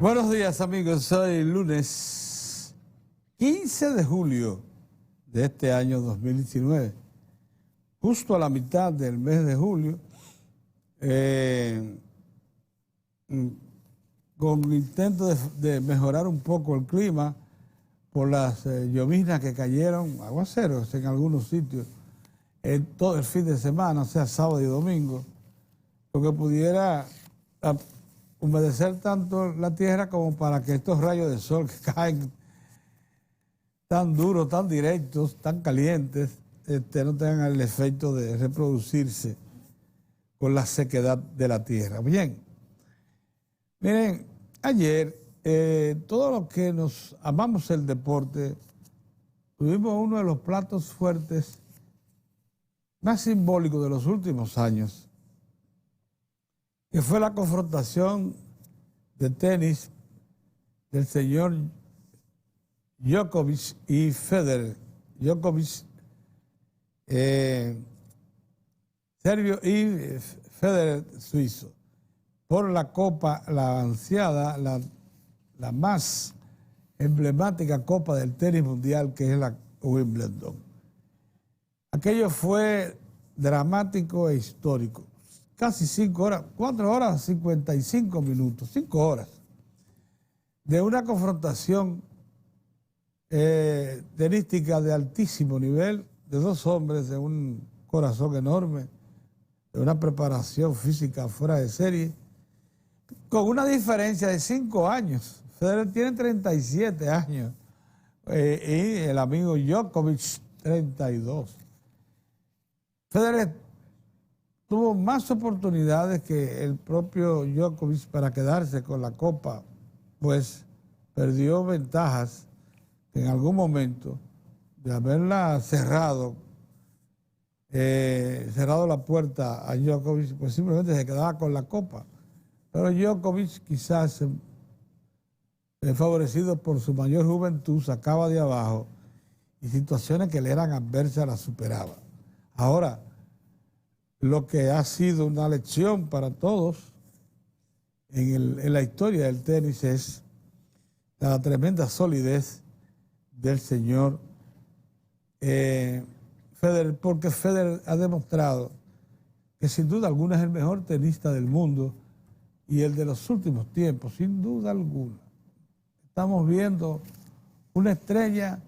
Buenos días, amigos. Hoy lunes 15 de julio de este año 2019. Justo a la mitad del mes de julio, con intento de mejorar un poco el clima por las lloviznas que cayeron, aguaceros en algunos sitios, en todo el fin de semana, o sea, sábado y domingo, lo que pudiera humedecer tanto la tierra como para que estos rayos de sol que caen tan duros, tan directos, tan calientes, no tengan el efecto de reproducirse con la sequedad de la tierra. Bien, miren, ayer todos los que nos amamos el deporte tuvimos uno de los platos fuertes más simbólicos de los últimos años, que fue la confrontación de tenis del señor Djokovic y Federer. Djokovic, serbio, y Federer, suizo, por la copa, la ansiada, la más emblemática copa del tenis mundial, que es la Wimbledon. Aquello fue dramático e histórico. Casi 5 horas, 4 horas 55 minutos, 5 horas, de una confrontación tenística de altísimo nivel, de dos hombres de un corazón enorme, de una preparación física fuera de serie, con una diferencia de 5 años. Federer tiene 37 años y el amigo Djokovic 32. Federer tuvo más oportunidades que el propio Djokovic para quedarse con la copa, pues perdió ventajas en algún momento de haberla cerrado la puerta a Djokovic, pues simplemente se quedaba con la copa. Pero Djokovic, quizás favorecido por su mayor juventud, sacaba de abajo y situaciones que le eran adversas las superaba. Ahora, lo que ha sido una lección para todos en la historia del tenis es la tremenda solidez del señor Federer, porque Federer ha demostrado que sin duda alguna es el mejor tenista del mundo y el de los últimos tiempos, sin duda alguna. Estamos viendo una estrella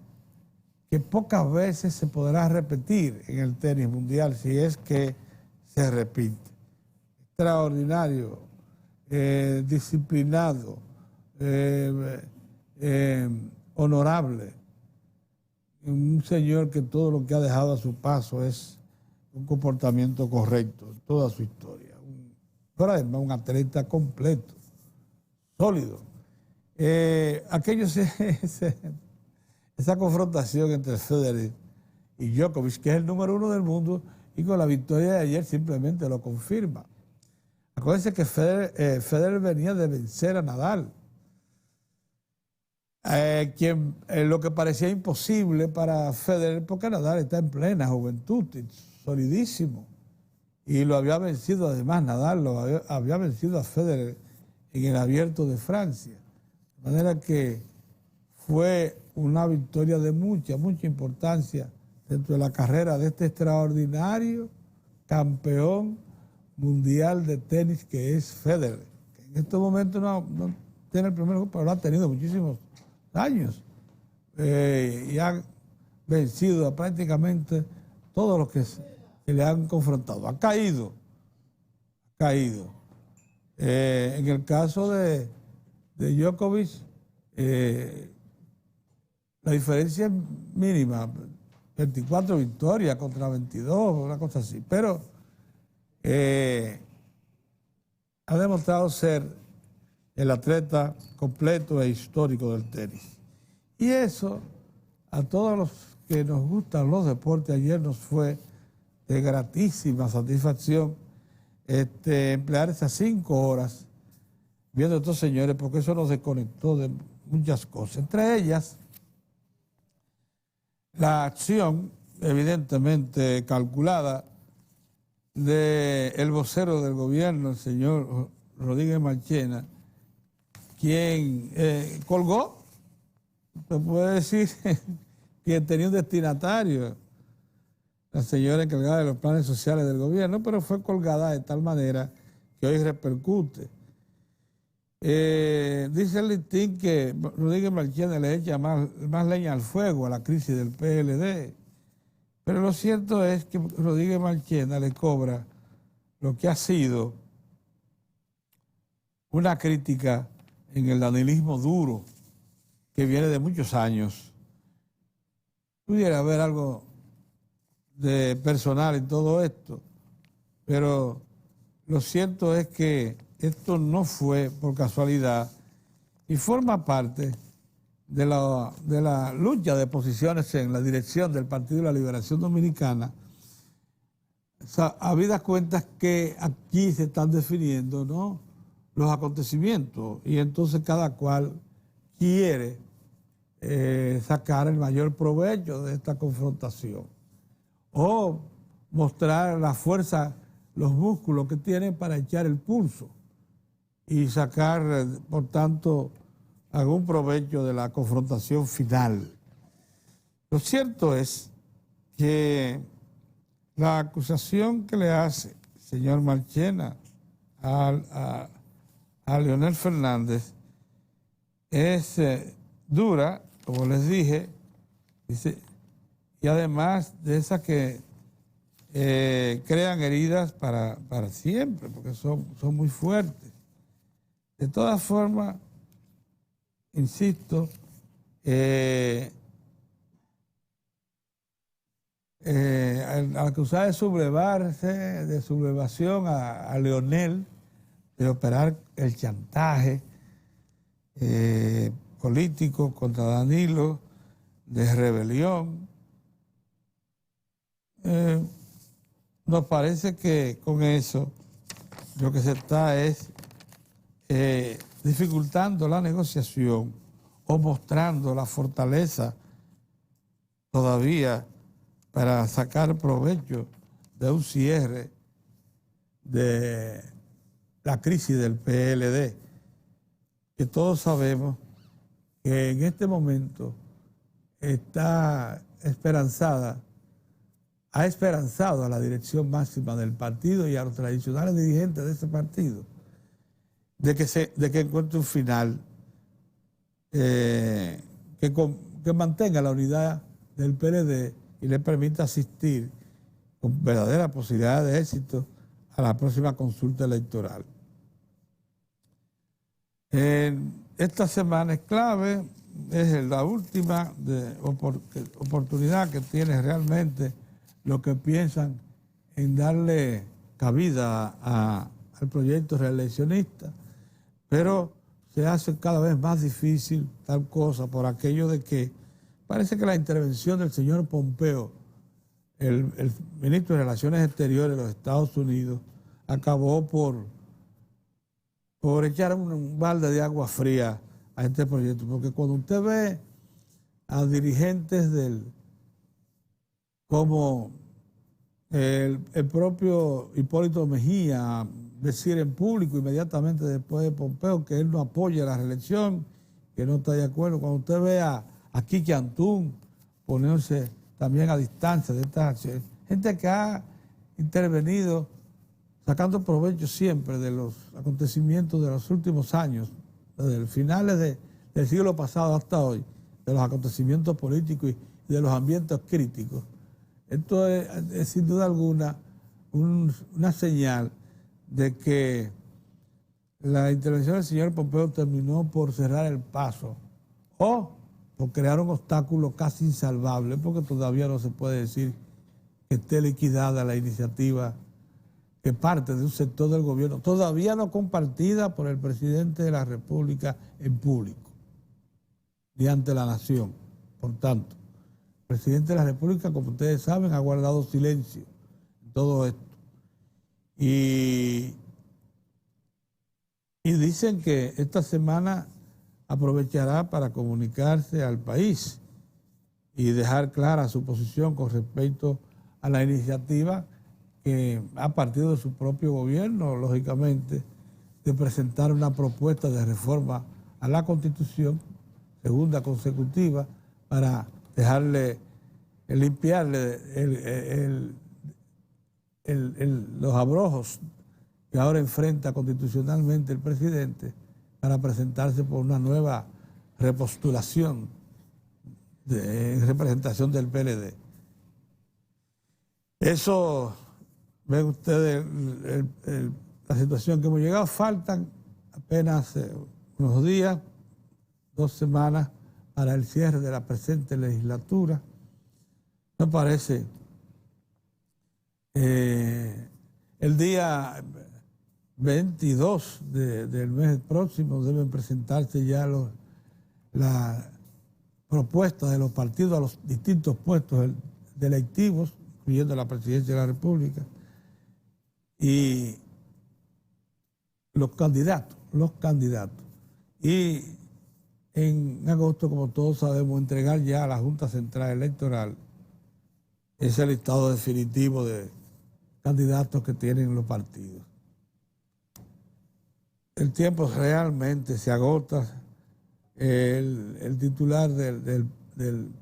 que pocas veces se podrá repetir en el tenis mundial, si es que se repite. Extraordinario, disciplinado, honorable. Un señor que todo lo que ha dejado a su paso es un comportamiento correcto en toda su historia. Pero además un atleta completo, sólido. Esa confrontación entre Federer y Djokovic, que es el número 1 del mundo, y con la victoria de ayer simplemente lo confirma. Acuérdense que Federer venía de vencer a Nadal, lo que parecía imposible para Federer, porque Nadal está en plena juventud, solidísimo, y lo había vencido, además Nadal había vencido a Federer en el Abierto de Francia. De manera que fue una victoria de mucha importancia dentro de la carrera de este extraordinario campeón mundial de tenis que es Federer, que en estos momentos no tiene el primer lugar, pero lo ha tenido muchísimos años y ha vencido a prácticamente todos los que le han confrontado. Ha caído. En el caso de Djokovic, la diferencia es mínima, 24 victorias contra 22, una cosa así, pero ha demostrado ser el atleta completo e histórico del tenis. Y eso, a todos los que nos gustan los deportes, ayer nos fue de gratísima satisfacción emplear esas 5 horas viendo a estos señores, porque eso nos desconectó de muchas cosas. Entre ellas, la acción, evidentemente calculada, del vocero del gobierno, el señor Rodríguez Marchena, quien colgó, se puede decir, que tenía un destinatario, la señora encargada de los planes sociales del gobierno, pero fue colgada de tal manera que hoy repercute. Dice el listín que Rodríguez Marchena le echa más leña al fuego a la crisis del PLD, pero lo cierto es que Rodríguez Marchena le cobra lo que ha sido una crítica en el danilismo duro que viene de muchos años. Pudiera haber algo de personal en todo esto, pero lo cierto es que esto no fue por casualidad y forma parte de la lucha de posiciones en la dirección del Partido de la Liberación Dominicana, habidas cuentas que aquí se están definiendo, ¿no?, los acontecimientos, y entonces cada cual quiere sacar el mayor provecho de esta confrontación o mostrar la fuerza, los músculos que tienen para echar el pulso y sacar, por tanto, algún provecho de la confrontación final. Lo cierto es que la acusación que le hace el señor Marchena a Leonel Fernández es dura, como les dije, dice, y además de esas que crean heridas para siempre, porque son muy fuertes. De todas formas, insisto, al acusar de sublevarse, de sublevación a Leonel, de operar el chantaje político contra Danilo, de rebelión, nos parece que con eso lo que se está es dificultando la negociación o mostrando la fortaleza todavía para sacar provecho de un cierre de la crisis del PLD, que todos sabemos que en este momento está esperanzada, ha esperanzado a la dirección máxima del partido y a los tradicionales dirigentes de ese partido de que encuentre un final que mantenga la unidad del PLD y le permita asistir con verdadera posibilidad de éxito a la próxima consulta electoral. Esta semana es clave, es la última oportunidad que tiene realmente los que piensan en darle cabida al proyecto reeleccionista, pero se hace cada vez más difícil tal cosa por aquello de que parece que la intervención del señor Pompeo, el ministro de Relaciones Exteriores de los Estados Unidos, acabó por echar un balde de agua fría a este proyecto, porque cuando usted ve a dirigentes como el propio Hipólito Mejía decir en público inmediatamente después de Pompeo que él no apoya la reelección, que no está de acuerdo, cuando usted ve a Kiki Antún ponerse también a distancia de esta gente que ha intervenido sacando provecho siempre de los acontecimientos de los últimos años, desde finales del siglo pasado hasta hoy, de los acontecimientos políticos y de los ambientes críticos. Esto es sin duda alguna una señal de que la intervención del señor Pompeo terminó por cerrar el paso o por crear un obstáculo casi insalvable, porque todavía no se puede decir que esté liquidada la iniciativa que parte de un sector del gobierno, todavía no compartida por el presidente de la República en público, ni ante la nación. Por tanto, el presidente de la República, como ustedes saben, ha guardado silencio en todo esto. Y dicen que esta semana aprovechará para comunicarse al país y dejar clara su posición con respecto a la iniciativa que ha partido de su propio gobierno, lógicamente, de presentar una propuesta de reforma a la Constitución, segunda consecutiva, para dejarle, limpiarle los abrojos que ahora enfrenta constitucionalmente el presidente para presentarse por una nueva repostulación en representación del PLD. Eso, ven ustedes la situación que hemos llegado. Faltan apenas unos días, 2 semanas para el cierre de la presente legislatura. Me parece el día 22 del mes próximo deben presentarse ya las propuestas de los partidos a los distintos puestos delictivos, incluyendo la presidencia de la República, y los candidatos. Y en agosto, como todos sabemos, entregar ya a la Junta Central Electoral ese listado definitivo de candidatos que tienen los partidos. El tiempo realmente se agota. El titular del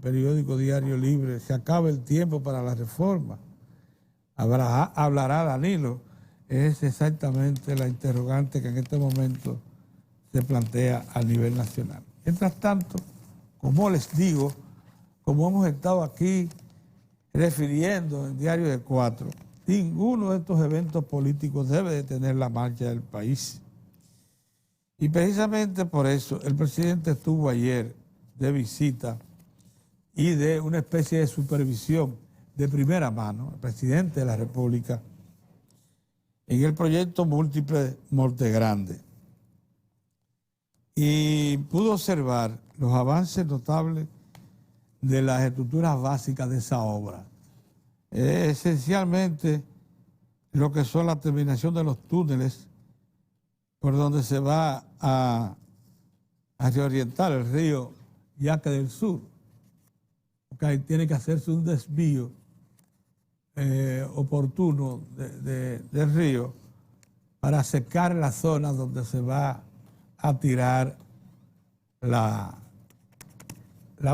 periódico Diario Libre: se acaba el tiempo para la reforma. ¿Hablará Danilo? Es exactamente la interrogante que en este momento se plantea a nivel nacional. Mientras tanto, como les digo, como hemos estado aquí refiriendo en Diario de Cuatro, ninguno de estos eventos políticos debe detener la marcha del país. Y precisamente por eso el presidente estuvo ayer de visita y de una especie de supervisión de primera mano, el presidente de la República, en el proyecto múltiple Monte Grande. Y pudo observar los avances notables de las estructuras básicas de esa obra. Esencialmente lo que son la terminación de los túneles por donde se va a reorientar el río Yaque del Sur, porque ahí tiene que hacerse un desvío oportuno del río para secar la zona donde se va a tirar la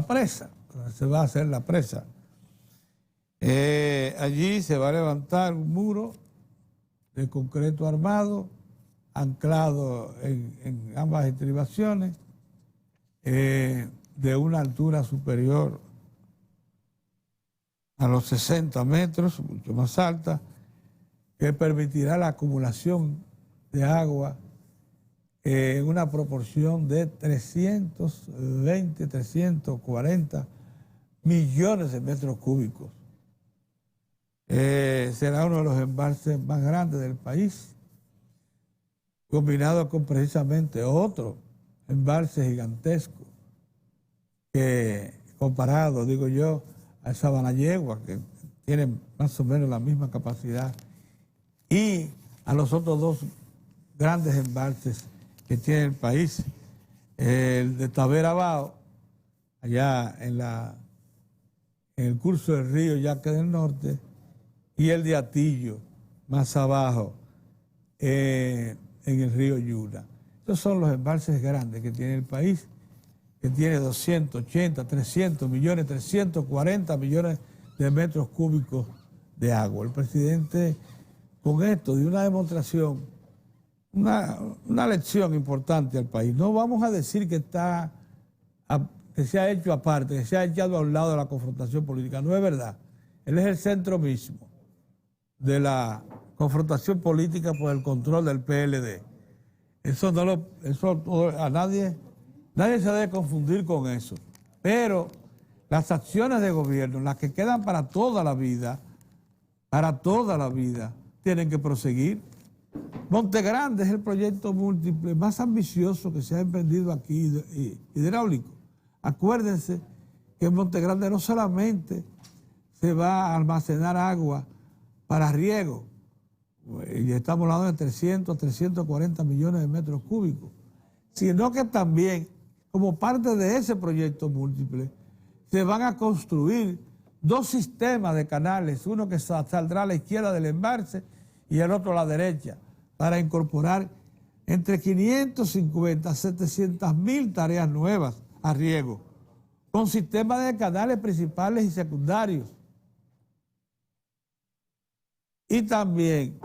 presa, donde se va a hacer la presa. Allí se va a levantar un muro de concreto armado, anclado en ambas estribaciones, de una altura superior a los 60 metros, mucho más alta, que permitirá la acumulación de agua en una proporción de 320, 340 millones de metros cúbicos. Será uno de los embalses más grandes del país, combinado con precisamente otro embalse gigantesco que, comparado, digo yo, a Sabanayegua, que tiene más o menos la misma capacidad, y a los otros 2 grandes embalses que tiene el país, el de Taberabao, allá en el curso del río Yaque del Norte, y el de Atillo, más abajo, en el río Yuna. Estos son los embalses grandes que tiene el país, que tiene 280, 300 millones, 340 millones de metros cúbicos de agua. El presidente, con esto, dio una demostración, una lección importante al país. No vamos a decir que se ha hecho aparte, que se ha echado a un lado de la confrontación política. No es verdad. Él es el centro mismo de la confrontación política por el control del PLD. A nadie se debe confundir con eso. Pero las acciones de gobierno, las que quedan para toda la vida, tienen que proseguir. Monte Grande es el proyecto múltiple más ambicioso que se ha emprendido aquí, hidráulico. Acuérdense que en Monte Grande no solamente se va a almacenar agua para riego, y estamos hablando de 300, 340 millones de metros cúbicos, sino que también, como parte de ese proyecto múltiple, se van a construir 2 sistemas de canales, uno que saldrá a la izquierda del embalse y el otro a la derecha, para incorporar entre 550 a 700.000 tareas nuevas a riego, con sistemas de canales principales y secundarios. Y también,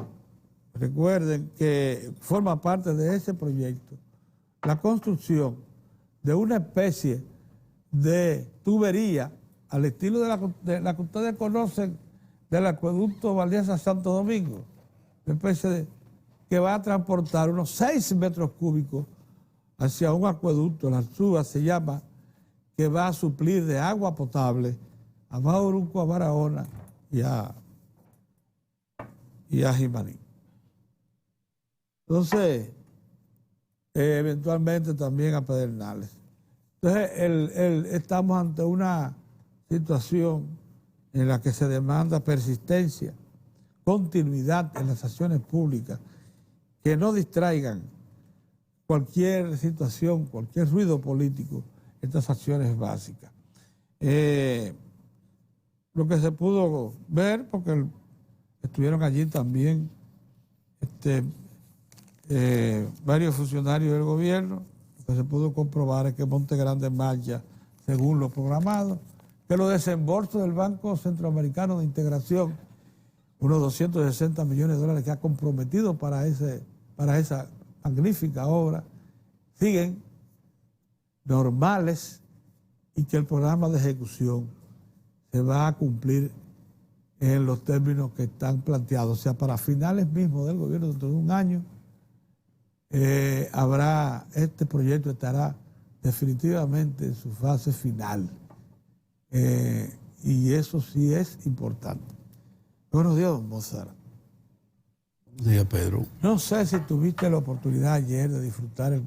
recuerden que forma parte de ese proyecto la construcción de una especie de tubería al estilo de la que ustedes conocen del acueducto Valdivia-Santo Domingo, una especie que va a transportar unos 6 metros cúbicos hacia un acueducto, la Suba se llama, que va a suplir de agua potable a Bauruco, a Barahona y a Jimaní. Entonces, eventualmente también a Pedernales. Entonces, estamos ante una situación en la que se demanda persistencia, continuidad en las acciones públicas, que no distraigan cualquier situación, cualquier ruido político, estas acciones básicas. Lo que se pudo ver, porque estuvieron allí también varios funcionarios del gobierno, lo que se pudo comprobar es que Monte Grande marcha según lo programado, que los desembolsos del Banco Centroamericano de Integración, unos 260 millones de dólares que ha comprometido para esa magnífica obra, siguen normales y que el programa de ejecución se va a cumplir en los términos que están planteados. O sea, para finales mismos del gobierno, dentro de un año, este proyecto estará definitivamente en su fase final. Y eso sí es importante. Buenos días, don Mozart. Buenos días, Pedro. No sé si tuviste la oportunidad ayer de disfrutar el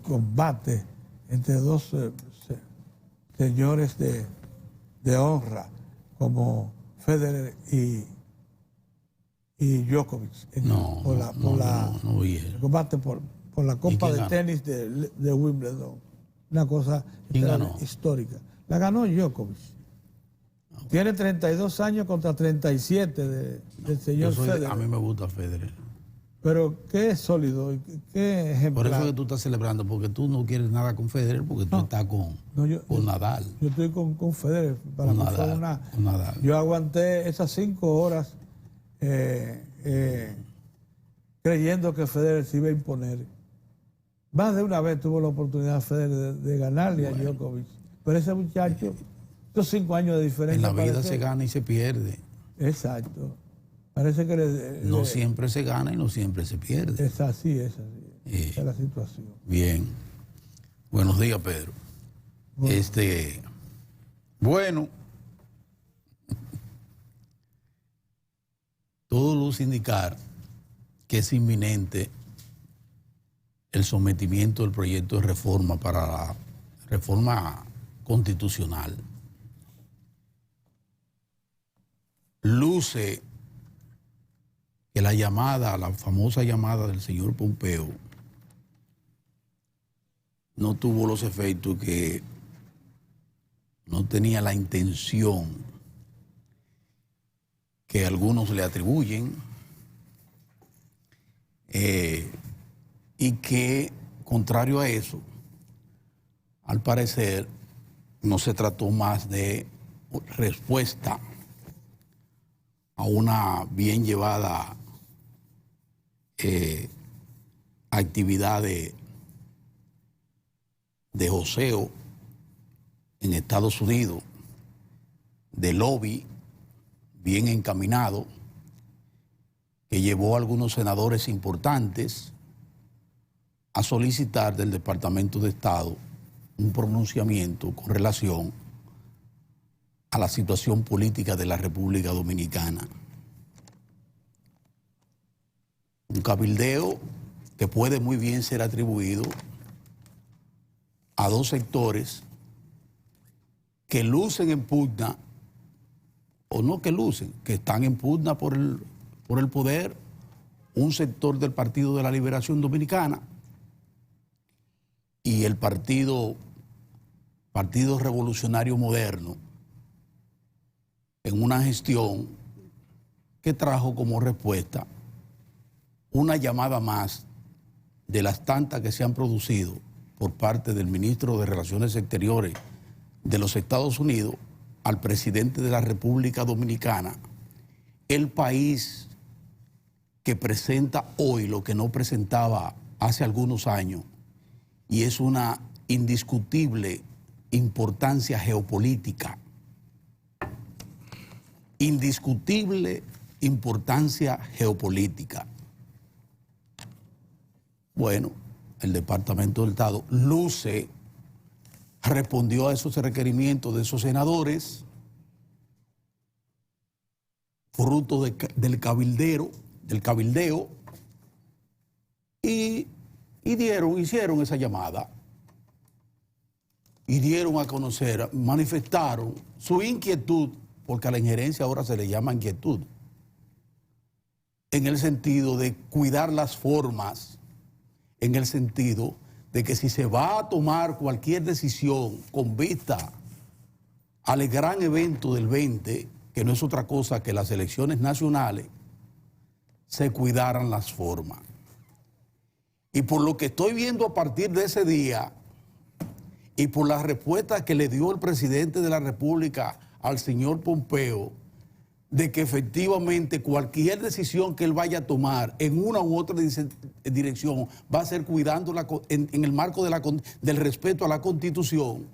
combate entre dos señores de honra como Federer y Djokovic. No vi el combate por la Copa de Tenis de Wimbledon. Una cosa histórica. La ganó Djokovic. Tiene 32 años contra 37 del señor Federer. A mí me gusta Federer. Pero qué sólido, qué ejemplar. Por eso es que tú estás celebrando, porque tú no quieres nada con Federer, porque tú estás con Nadal. Yo estoy con Federer. Para mí fue Nadal. Yo aguanté esas 5 horas creyendo que Federer se iba a imponer. Más de una vez tuvo la oportunidad Federer de ganarle a Djokovic. Pero ese muchacho, estos 5 años de diferencia. En la vida se gana y se pierde. Exacto. Parece que no siempre se gana y no siempre se pierde. Es así. Esa es la situación. Bien. Buenos días, Pedro. Bueno, todo luce indicar que es inminente el sometimiento del proyecto de reforma para la reforma constitucional. Luce que la famosa llamada del señor Pompeo no tuvo los efectos que no tenía la intención que algunos le atribuyen y que, contrario a eso, al parecer no se trató más de respuesta a una bien llevada actividad de joseo en Estados Unidos, de lobby bien encaminado, que llevó a algunos senadores importantes a solicitar del Departamento de Estado un pronunciamiento con relación a la situación política de la República Dominicana. Un cabildeo que puede muy bien ser atribuido a dos sectores que lucen en pugna, o no que lucen, que están en pugna por el poder, un sector del Partido de la Liberación Dominicana y el Partido Revolucionario Moderno, en una gestión que trajo como respuesta una llamada más de las tantas que se han producido por parte del ministro de Relaciones Exteriores de los Estados Unidos al presidente de la República Dominicana, el país que presenta hoy lo que no presentaba hace algunos años, y es una indiscutible importancia geopolítica. Indiscutible importancia geopolítica. Bueno, el Departamento del Estado respondió a esos requerimientos de esos senadores, fruto del cabildeo, y hicieron esa llamada, y dieron a conocer, manifestaron su inquietud, porque a la injerencia ahora se le llama inquietud, en el sentido de cuidar las formas, en el sentido de que si se va a tomar cualquier decisión con vista al gran evento del 20, que no es otra cosa que las elecciones nacionales, se cuidaran las formas. Y por lo que estoy viendo a partir de ese día, y por la respuesta que le dio el presidente de la República al señor Pompeo, de que efectivamente cualquier decisión que él vaya a tomar en una u otra dirección va a ser cuidando en el marco del respeto a la Constitución.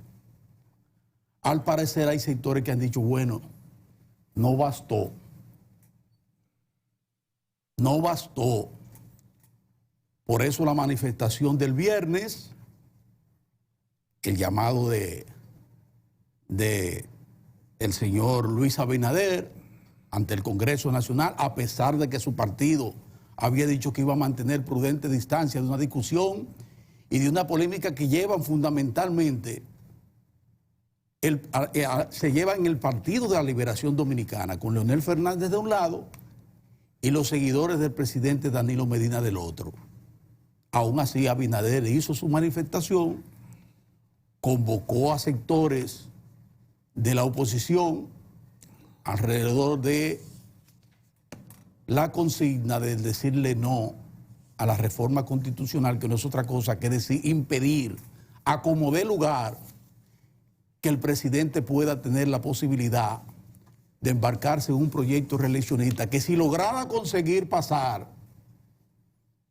Al parecer hay sectores que han dicho, bueno, no bastó. No bastó. Por eso la manifestación del viernes, el llamado de el señor Luis Abinader ante el Congreso Nacional, a pesar de que su partido había dicho que iba a mantener prudente distancia de una discusión y de una polémica que llevan fundamentalmente, se lleva en el Partido de la Liberación Dominicana, con Leonel Fernández de un lado y los seguidores del presidente Danilo Medina del otro. Aún así, Abinader hizo su manifestación, convocó a sectores de la oposición alrededor de la consigna de decirle no a la reforma constitucional, que no es otra cosa que decir, impedir, a como dé lugar, que el presidente pueda tener la posibilidad de embarcarse en un proyecto reeleccionista, que si lograra conseguir pasar,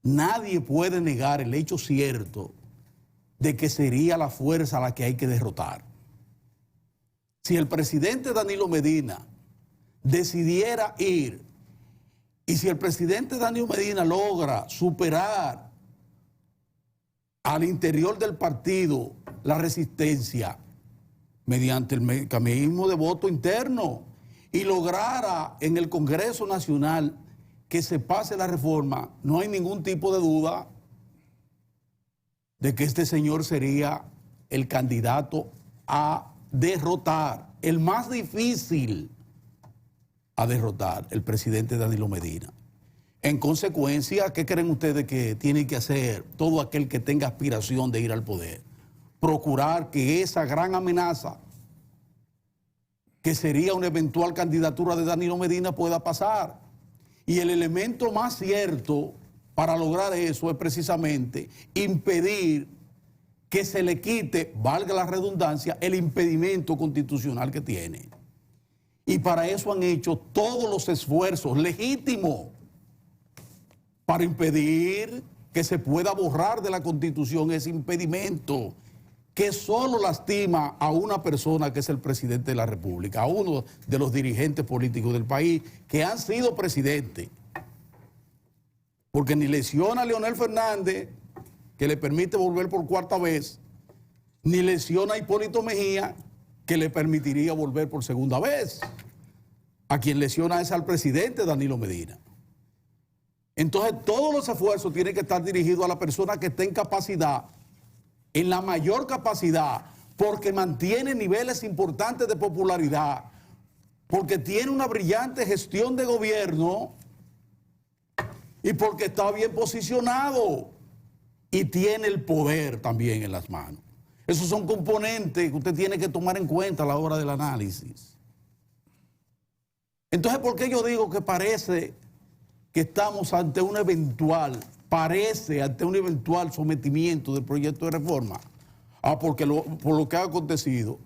nadie puede negar el hecho cierto de que sería la fuerza a la que hay que derrotar. Si el presidente Danilo Medina decidiera ir, y si el presidente Danilo Medina logra superar al interior del partido la resistencia mediante el mecanismo de voto interno y lograra en el Congreso Nacional que se pase la reforma, no hay ningún tipo de duda de que este señor sería el candidato a derrotar, el más difícil a derrotar, el presidente Danilo Medina. En consecuencia, ¿qué creen ustedes que tiene que hacer todo aquel que tenga aspiración de ir al poder? Procurar que esa gran amenaza, que sería una eventual candidatura de Danilo Medina, pueda pasar. Y el elemento más cierto para lograr eso es precisamente impedir que se le quite, valga la redundancia, el impedimento constitucional que tiene. Y para eso han hecho todos los esfuerzos legítimos para impedir que se pueda borrar de la Constitución ese impedimento que solo lastima a una persona, que es el presidente de la República, a uno de los dirigentes políticos del país que han sido presidentes. Porque ni lesiona a Leonel Fernández, que le permite volver por cuarta vez, ni lesiona a Hipólito Mejía, que le permitiría volver por segunda vez. A quien lesiona es al presidente Danilo Medina. Entonces todos los esfuerzos tienen que estar dirigidos a la persona que esté en capacidad, en la mayor capacidad, porque mantiene niveles importantes de popularidad, porque tiene una brillante gestión de gobierno y porque está bien posicionado y tiene el poder también en las manos. Esos son componentes que usted tiene que tomar en cuenta a la hora del análisis. Entonces, ¿por qué yo digo que parece que estamos ante un eventual, parece ante un eventual sometimiento del proyecto de reforma. Por lo que ha acontecido.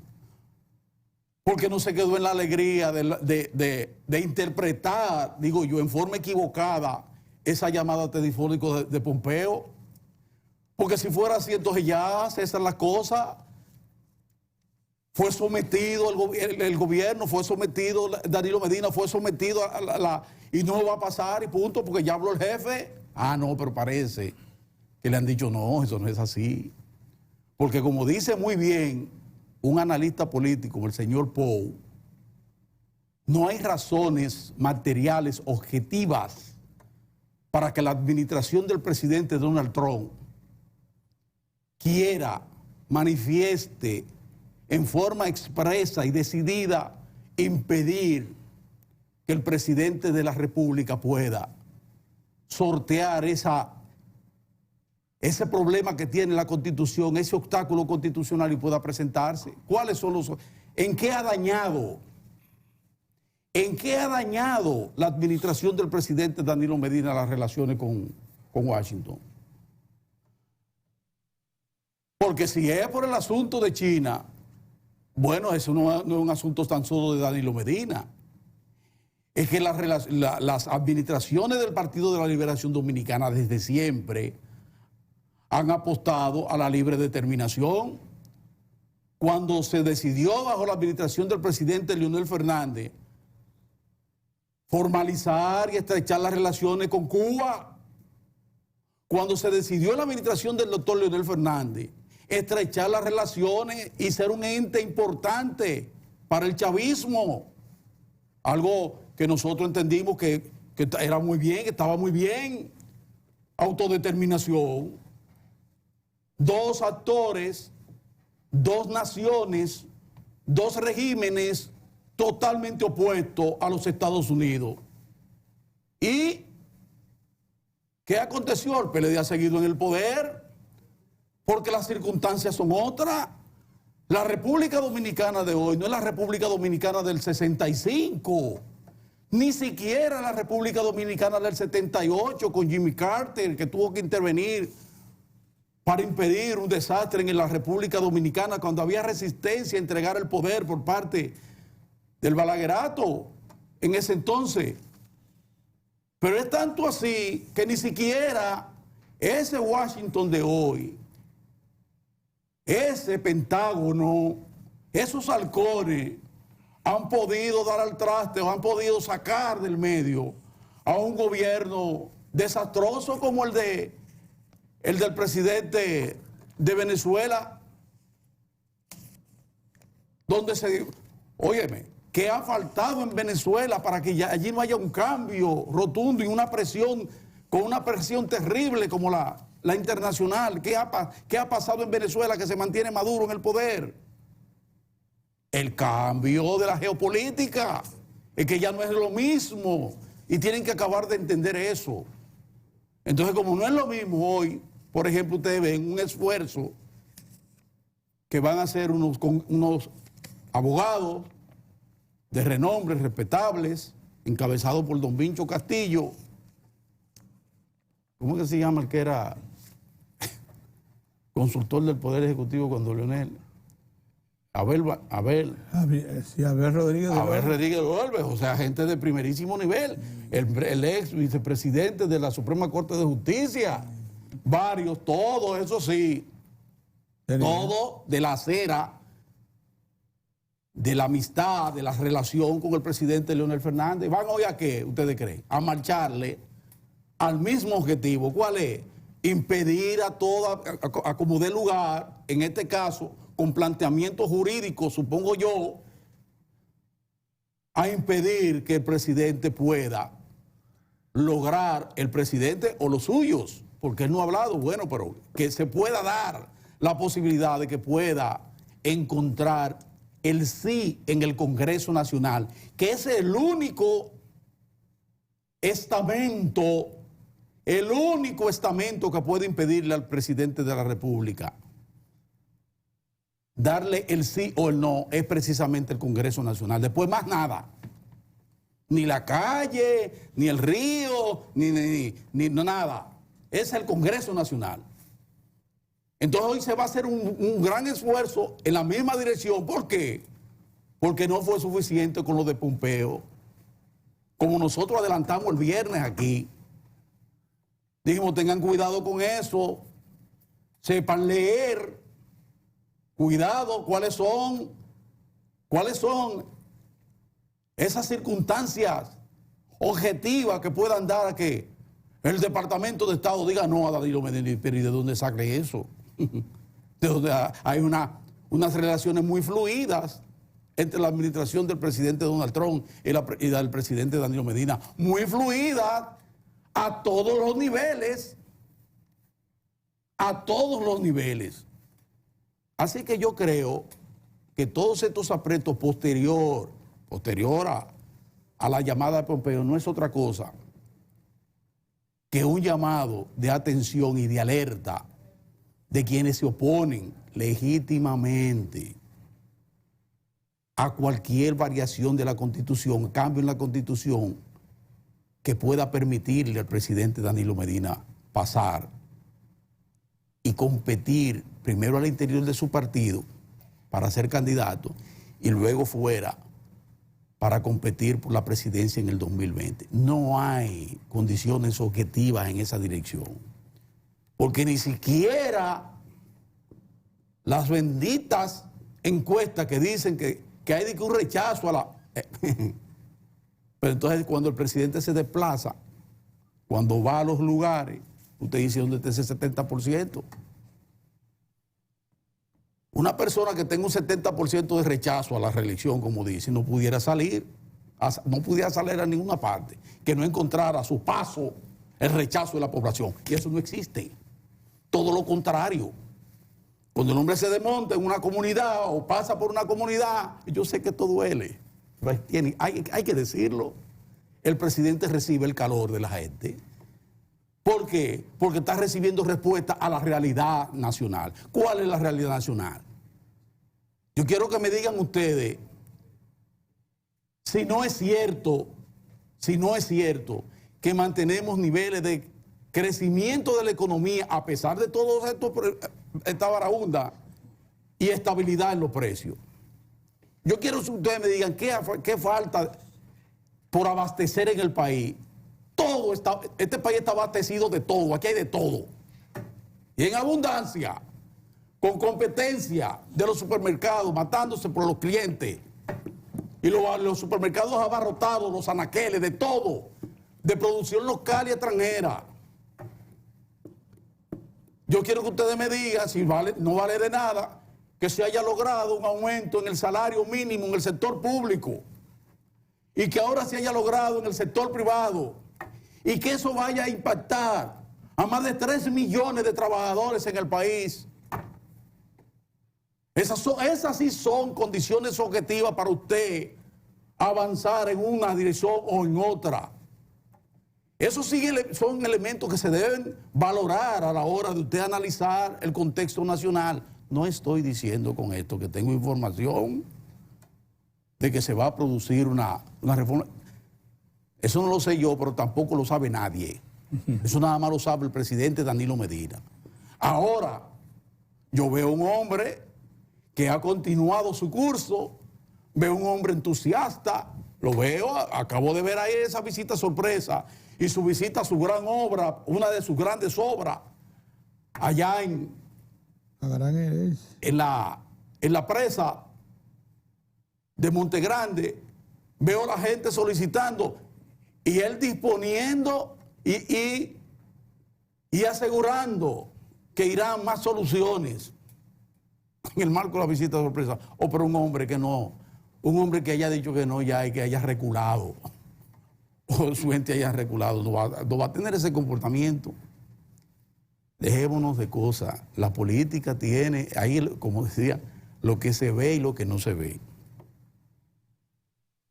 Porque no se quedó en la alegría de interpretar, digo yo, en forma equivocada esa llamada telefónica de Pompeo. Porque si fuera así, entonces ya, esa es la cosa. Fue sometido el gobierno, fue sometido, Danilo Medina fue sometido y no va a pasar y punto, porque ya habló el jefe. Ah, no, pero parece que le han dicho no, eso no es así. Porque como dice muy bien un analista político como el señor Pou, no hay razones materiales objetivas para que la administración del presidente Donald Trump quiera, manifieste en forma expresa y decidida impedir que el presidente de la República pueda sortear ese problema que tiene la Constitución, ese obstáculo constitucional y pueda presentarse. ¿Cuáles son los? ¿En qué ha dañado? ¿En qué ha dañado la administración del presidente Danilo Medina las relaciones con Washington? Porque si es por el asunto de China, bueno, eso no es un asunto tan solo de Danilo Medina. Es que las administraciones del Partido de la Liberación Dominicana desde siempre han apostado a la libre determinación. Cuando se decidió bajo la administración del presidente Leonel Fernández formalizar y estrechar las relaciones con Cuba, cuando se decidió en la administración del doctor Leonel Fernández estrechar las relaciones y ser un ente importante para el chavismo, algo que nosotros entendimos que era muy bien, que estaba muy bien, autodeterminación. Dos actores, dos naciones, dos regímenes totalmente opuestos a los Estados Unidos. ¿Y qué aconteció? El PLD ha seguido en el poder porque las circunstancias son otras. La República Dominicana de hoy no es la República Dominicana del 65, ni siquiera la República Dominicana del 78 con Jimmy Carter, que tuvo que intervenir para impedir un desastre en la República Dominicana cuando había resistencia a entregar el poder por parte del Balaguerato en ese entonces. Pero es tanto así que ni siquiera ese Washington de hoy, ese Pentágono, esos halcones han podido dar al traste o han podido sacar del medio a un gobierno desastroso como el del presidente de Venezuela, donde óyeme, ¿qué ha faltado en Venezuela para que allí no haya un cambio rotundo y una presión, con una presión terrible como la internacional? ¿Qué ha pasado en Venezuela que se mantiene Maduro en el poder? El cambio de la geopolítica, es que ya no es lo mismo y tienen que acabar de entender eso. Entonces, como no es lo mismo hoy, por ejemplo, ustedes ven un esfuerzo que van a hacer unos abogados de renombre, respetables, encabezados por don Vincho Castillo. ¿Cómo que se llama el que era consultor del Poder Ejecutivo cuando Leonel? Abel Rodríguez de Golbes, o sea, gente de primerísimo nivel. El ex vicepresidente de la Suprema Corte de Justicia. Varios, todo eso sí. Todo de la acera, de la amistad, de la relación con el presidente Leonel Fernández. ¿Van hoy a qué, ustedes creen? A marcharle al mismo objetivo. ¿Cuál es? Impedir a como dé lugar, en este caso, con planteamientos jurídicos, supongo yo, a impedir que el presidente pueda lograr, el presidente o los suyos, porque él no ha hablado, bueno, pero que se pueda dar la posibilidad de que pueda encontrar el sí en el Congreso Nacional, que es el único estamento que puede impedirle al presidente de la República darle el sí o el no, es precisamente el Congreso Nacional. Después más nada. Ni la calle, ni el río, ni nada. Es el Congreso Nacional. Entonces hoy se va a hacer un gran esfuerzo en la misma dirección. ¿Por qué? Porque no fue suficiente con lo de Pompeo. Como nosotros adelantamos el viernes aquí, dijimos, tengan cuidado con eso, sepan leer, cuidado, cuáles son esas circunstancias objetivas que puedan dar a que el Departamento de Estado diga no a Danilo Medina. ¿Pero y de dónde saque eso? De donde hay unas relaciones muy fluidas entre la administración del presidente Donald Trump y del presidente Danilo Medina, muy fluidas a todos los niveles, Así que yo creo que todos estos apretos posterior a la llamada de Pompeo no es otra cosa que un llamado de atención y de alerta de quienes se oponen legítimamente a cualquier variación de la Constitución, cambio en la Constitución que pueda permitirle al presidente Danilo Medina pasar y competir primero al interior de su partido para ser candidato y luego fuera para competir por la presidencia en el 2020. No hay condiciones objetivas en esa dirección, porque ni siquiera las benditas encuestas que dicen que hay un rechazo a la... Pero entonces cuando el presidente se desplaza, cuando va a los lugares, usted dice dónde está ese 70%. Una persona que tenga un 70% de rechazo a la reelección, como dice, no pudiera salir a ninguna parte, que no encontrara a su paso el rechazo de la población. Y eso no existe. Todo lo contrario. Cuando el hombre se desmonta en una comunidad o pasa por una comunidad, yo sé que esto duele, pero hay que decirlo. El presidente recibe el calor de la gente. ¿Por qué? Porque está recibiendo respuesta a la realidad nacional. ¿Cuál es la realidad nacional? Yo quiero que me digan ustedes si no es cierto que mantenemos niveles de crecimiento de la economía a pesar de todo esta barahunda y estabilidad en los precios. Yo quiero que ustedes me digan qué falta por abastecer en el país. Este país está abastecido de todo, aquí hay de todo. Y en abundancia, con competencia de los supermercados, matándose por los clientes. Y los supermercados abarrotados, los anaqueles, de todo, de producción local y extranjera. Yo quiero que ustedes me digan, si no vale de nada, que se haya logrado un aumento en el salario mínimo en el sector público y que ahora se haya logrado en el sector privado y que eso vaya a impactar a más de 3 millones de trabajadores en el país. Esas sí son condiciones objetivas para usted avanzar en una dirección o en otra. Esos sí son elementos que se deben valorar a la hora de usted analizar el contexto nacional. No estoy diciendo con esto que tengo información de que se va a producir una reforma. Eso no lo sé yo, pero tampoco lo sabe nadie. Eso nada más lo sabe el presidente Danilo Medina. Ahora, yo veo un hombre que ha continuado su curso, veo un hombre entusiasta, lo veo, acabo de ver ahí esa visita sorpresa y su visita a su gran obra, una de sus grandes obras, allá en la presa de Montegrande. Veo a la gente solicitando y él disponiendo y asegurando que irán más soluciones en el marco de la visita de sorpresa. Pero un hombre que haya dicho que no ya y que haya reculado, o su gente haya reculado, no va a tener ese comportamiento. Dejémonos de cosas. La política tiene, ahí como decía, lo que se ve y lo que no se ve.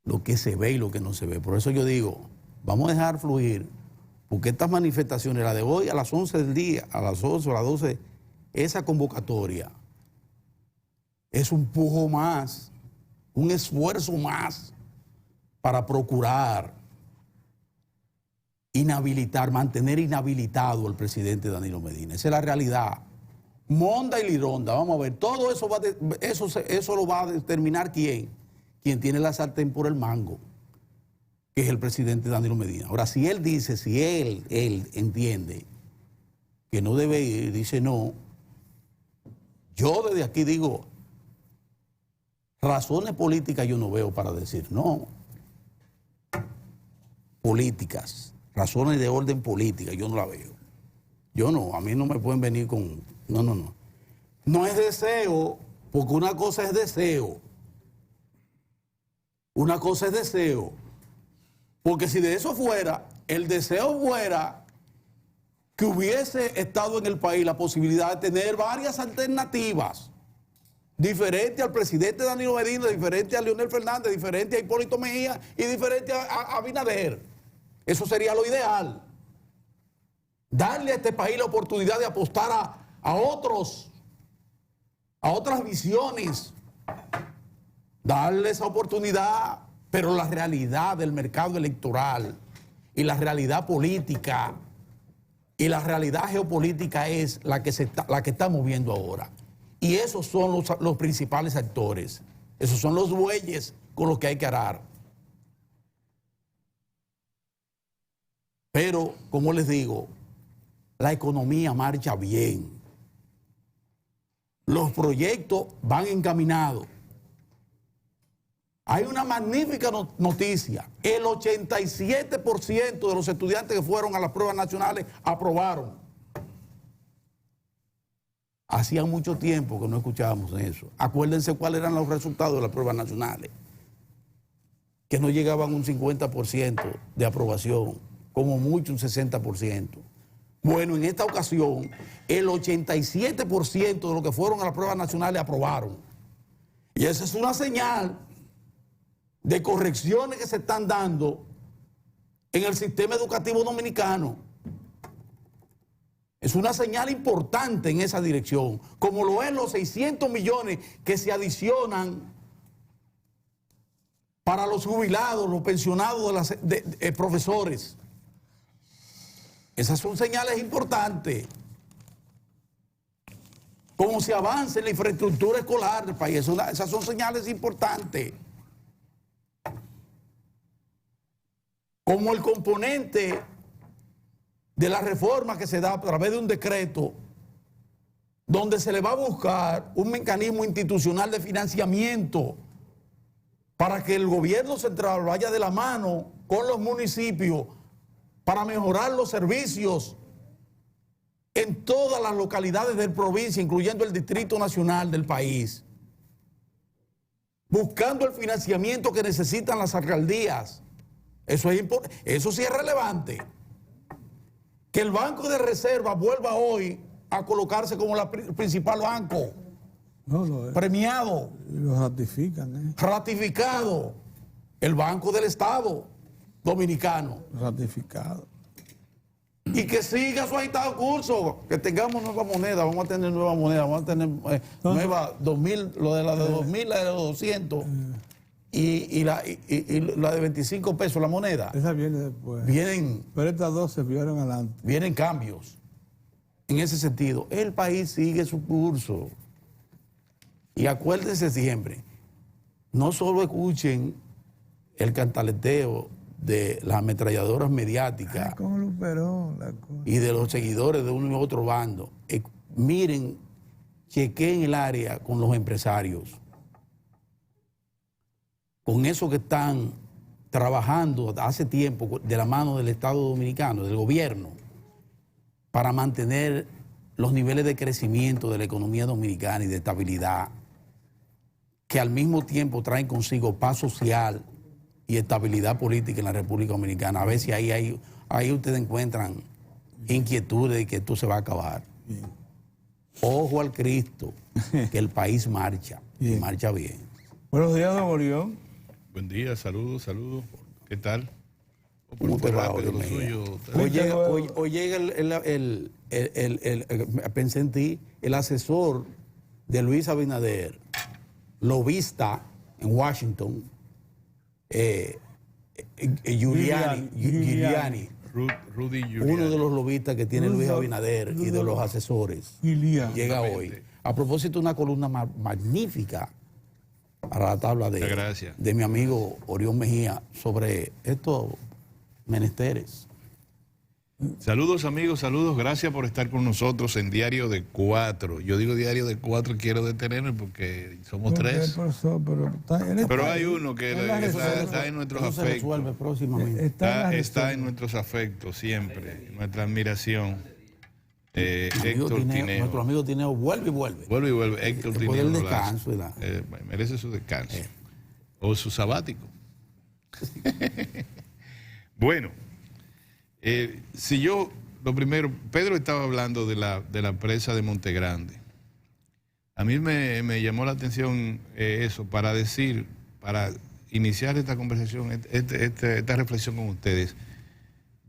Lo que se ve y lo que no se ve. Por eso yo digo, vamos a dejar fluir, porque estas manifestaciones, la de hoy a las 11 del día, a las 11 o a las 12, esa convocatoria es un pujo más, un esfuerzo más para procurar mantener inhabilitado al presidente Danilo Medina. Esa es la realidad. Monda y Lironda, vamos a ver, todo eso eso lo va a determinar quién tiene la sartén por el mango, que es el presidente Danilo Medina. Ahora, si él dice, si él entiende que no debe ir, dice no, yo desde aquí digo, razones políticas yo no veo para decir no. Políticas, razones de orden política, yo no la veo. Yo no, a mí no me pueden venir con... No. No es deseo, porque una cosa es deseo. Una cosa es deseo. Porque si de eso fuera, el deseo fuera que hubiese estado en el país la posibilidad de tener varias alternativas, diferente al presidente Danilo Medina, diferente a Leonel Fernández, diferente a Hipólito Mejía y diferente a Abinader. Eso sería lo ideal. Darle a este país la oportunidad de apostar a otras visiones. Darle esa oportunidad, pero la realidad del mercado electoral y la realidad política y la realidad geopolítica es la que estamos viendo ahora. Y esos son los principales actores. Esos son los bueyes con los que hay que arar. Pero, como les digo, la economía marcha bien. Los proyectos van encaminados. Hay una magnífica noticia. El 87% de los estudiantes que fueron a las pruebas nacionales aprobaron. Hacía mucho tiempo que no escuchábamos eso. Acuérdense cuáles eran los resultados de las pruebas nacionales. Que no llegaban a un 50% de aprobación, como mucho un 60%. Bueno, en esta ocasión, el 87% de los que fueron a las pruebas nacionales aprobaron. Y esa es una señal de correcciones que se están dando en el sistema educativo dominicano. Es una señal importante en esa dirección, como lo es los 600 millones que se adicionan para los jubilados, los pensionados de profesores. Esas son señales importantes. Cómo se avanza en la infraestructura escolar del país, esas son señales importantes. Como el componente de la reforma que se da a través de un decreto donde se le va a buscar un mecanismo institucional de financiamiento para que el gobierno central vaya de la mano con los municipios para mejorar los servicios en todas las localidades de la provincia, incluyendo el Distrito Nacional del país, buscando el financiamiento que necesitan las alcaldías. Eso sí es relevante. Que el Banco de Reserva vuelva hoy a colocarse como el principal banco. Premiado. Lo ratifican. Ratificado. El Banco del Estado Dominicano. Ratificado. Y que siga su agitado curso. Que tengamos nueva moneda. Vamos a tener nueva moneda. Vamos a tener nueva 2000, lo de la de 2000, la de los 200. Y la de 25 pesos, la moneda. Esa viene después. Pero estas dos se vieron adelante. Vienen cambios. En ese sentido, el país sigue su curso. Y acuérdense siempre, no solo escuchen el cantaleteo de las ametralladoras mediáticas y de los seguidores de uno y otro bando. Miren, chequeen el área con los empresarios, con esos que están trabajando hace tiempo de la mano del Estado Dominicano, del gobierno, para mantener los niveles de crecimiento de la economía dominicana y de estabilidad, que al mismo tiempo traen consigo paz social y estabilidad política en la República Dominicana. A ver si ahí ustedes encuentran inquietudes de que esto se va a acabar. Bien. Ojo al Cristo, que el país marcha, y marcha bien. Buenos días, don Orión. Buen día, saludos. ¿Qué tal? ¿Cómo te va, hoy llega pensé en ti, el asesor de Luis Abinader, lobista en Washington, Giuliani, Rudy Giuliani. uno de los lobistas que tiene Luis Abinader y de los asesores, llega hoy. A propósito, una columna magnífica para la tabla de mi amigo Orión Mejía sobre estos menesteres. Saludos amigos, saludos, gracias por estar con nosotros en Diario de 4. Yo digo Diario de 4 y quiero detenerme porque somos 3. Pero hay uno que está en nuestros afectos. Está en nuestros afectos siempre, nuestra admiración. Héctor Tineo. Nuestro amigo Tineo vuelve y vuelve. Vuelve y vuelve. Héctor Tineo. Después del descanso. Merece su descanso. O su sabático. Bueno. Si yo, lo primero, Pedro estaba hablando de la presa de Montegrande. A mí me llamó la atención eso, para iniciar esta conversación, esta reflexión con ustedes.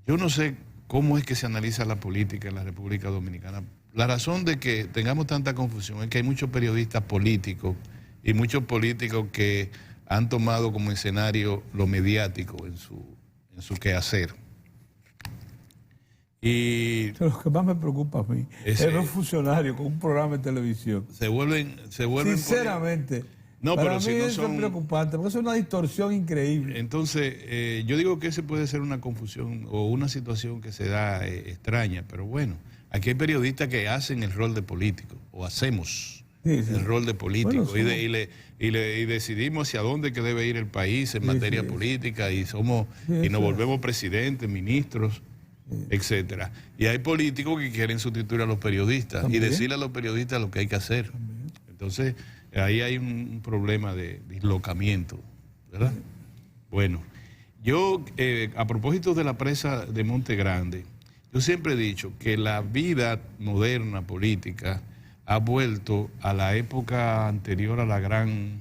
Yo no sé cómo es que se analiza la política en la República Dominicana. La razón de que tengamos tanta confusión es que hay muchos periodistas políticos y muchos políticos que han tomado como escenario lo mediático en su quehacer. Y lo que más me preocupa a mí es un funcionario con un programa de televisión. Se vuelven sinceramente. No, para pero mí si no eso es preocupante, porque es una distorsión increíble. Entonces, yo digo que ese puede ser una confusión o una situación que se da extraña, pero bueno, aquí hay periodistas que hacen el rol de político, o hacemos el rol de político, bueno, y decidimos hacia dónde que debe ir el país en materia política, y nos volvemos presidentes, ministros, etcétera. Y hay políticos que quieren sustituir a los periodistas y decirle a los periodistas lo que hay que hacer. Entonces, ahí hay un problema de dislocamiento, ¿verdad? Bueno, yo, a propósito de la presa de Montegrande, yo siempre he dicho que la vida moderna política ha vuelto a la época anterior a la gran,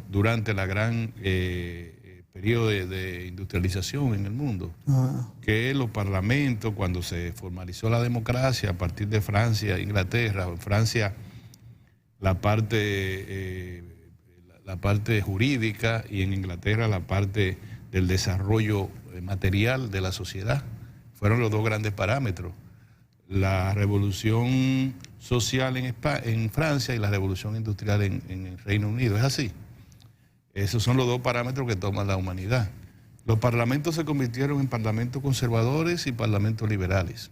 durante la gran periodo de industrialización en el mundo, que los parlamentos, cuando se formalizó la democracia a partir de Francia, Inglaterra, en Francia la parte jurídica y en Inglaterra la parte del desarrollo material de la sociedad, fueron los dos grandes parámetros, la revolución social en Francia y la revolución industrial en el Reino Unido, es así. Esos son los dos parámetros que toma la humanidad. Los parlamentos se convirtieron en parlamentos conservadores y parlamentos liberales.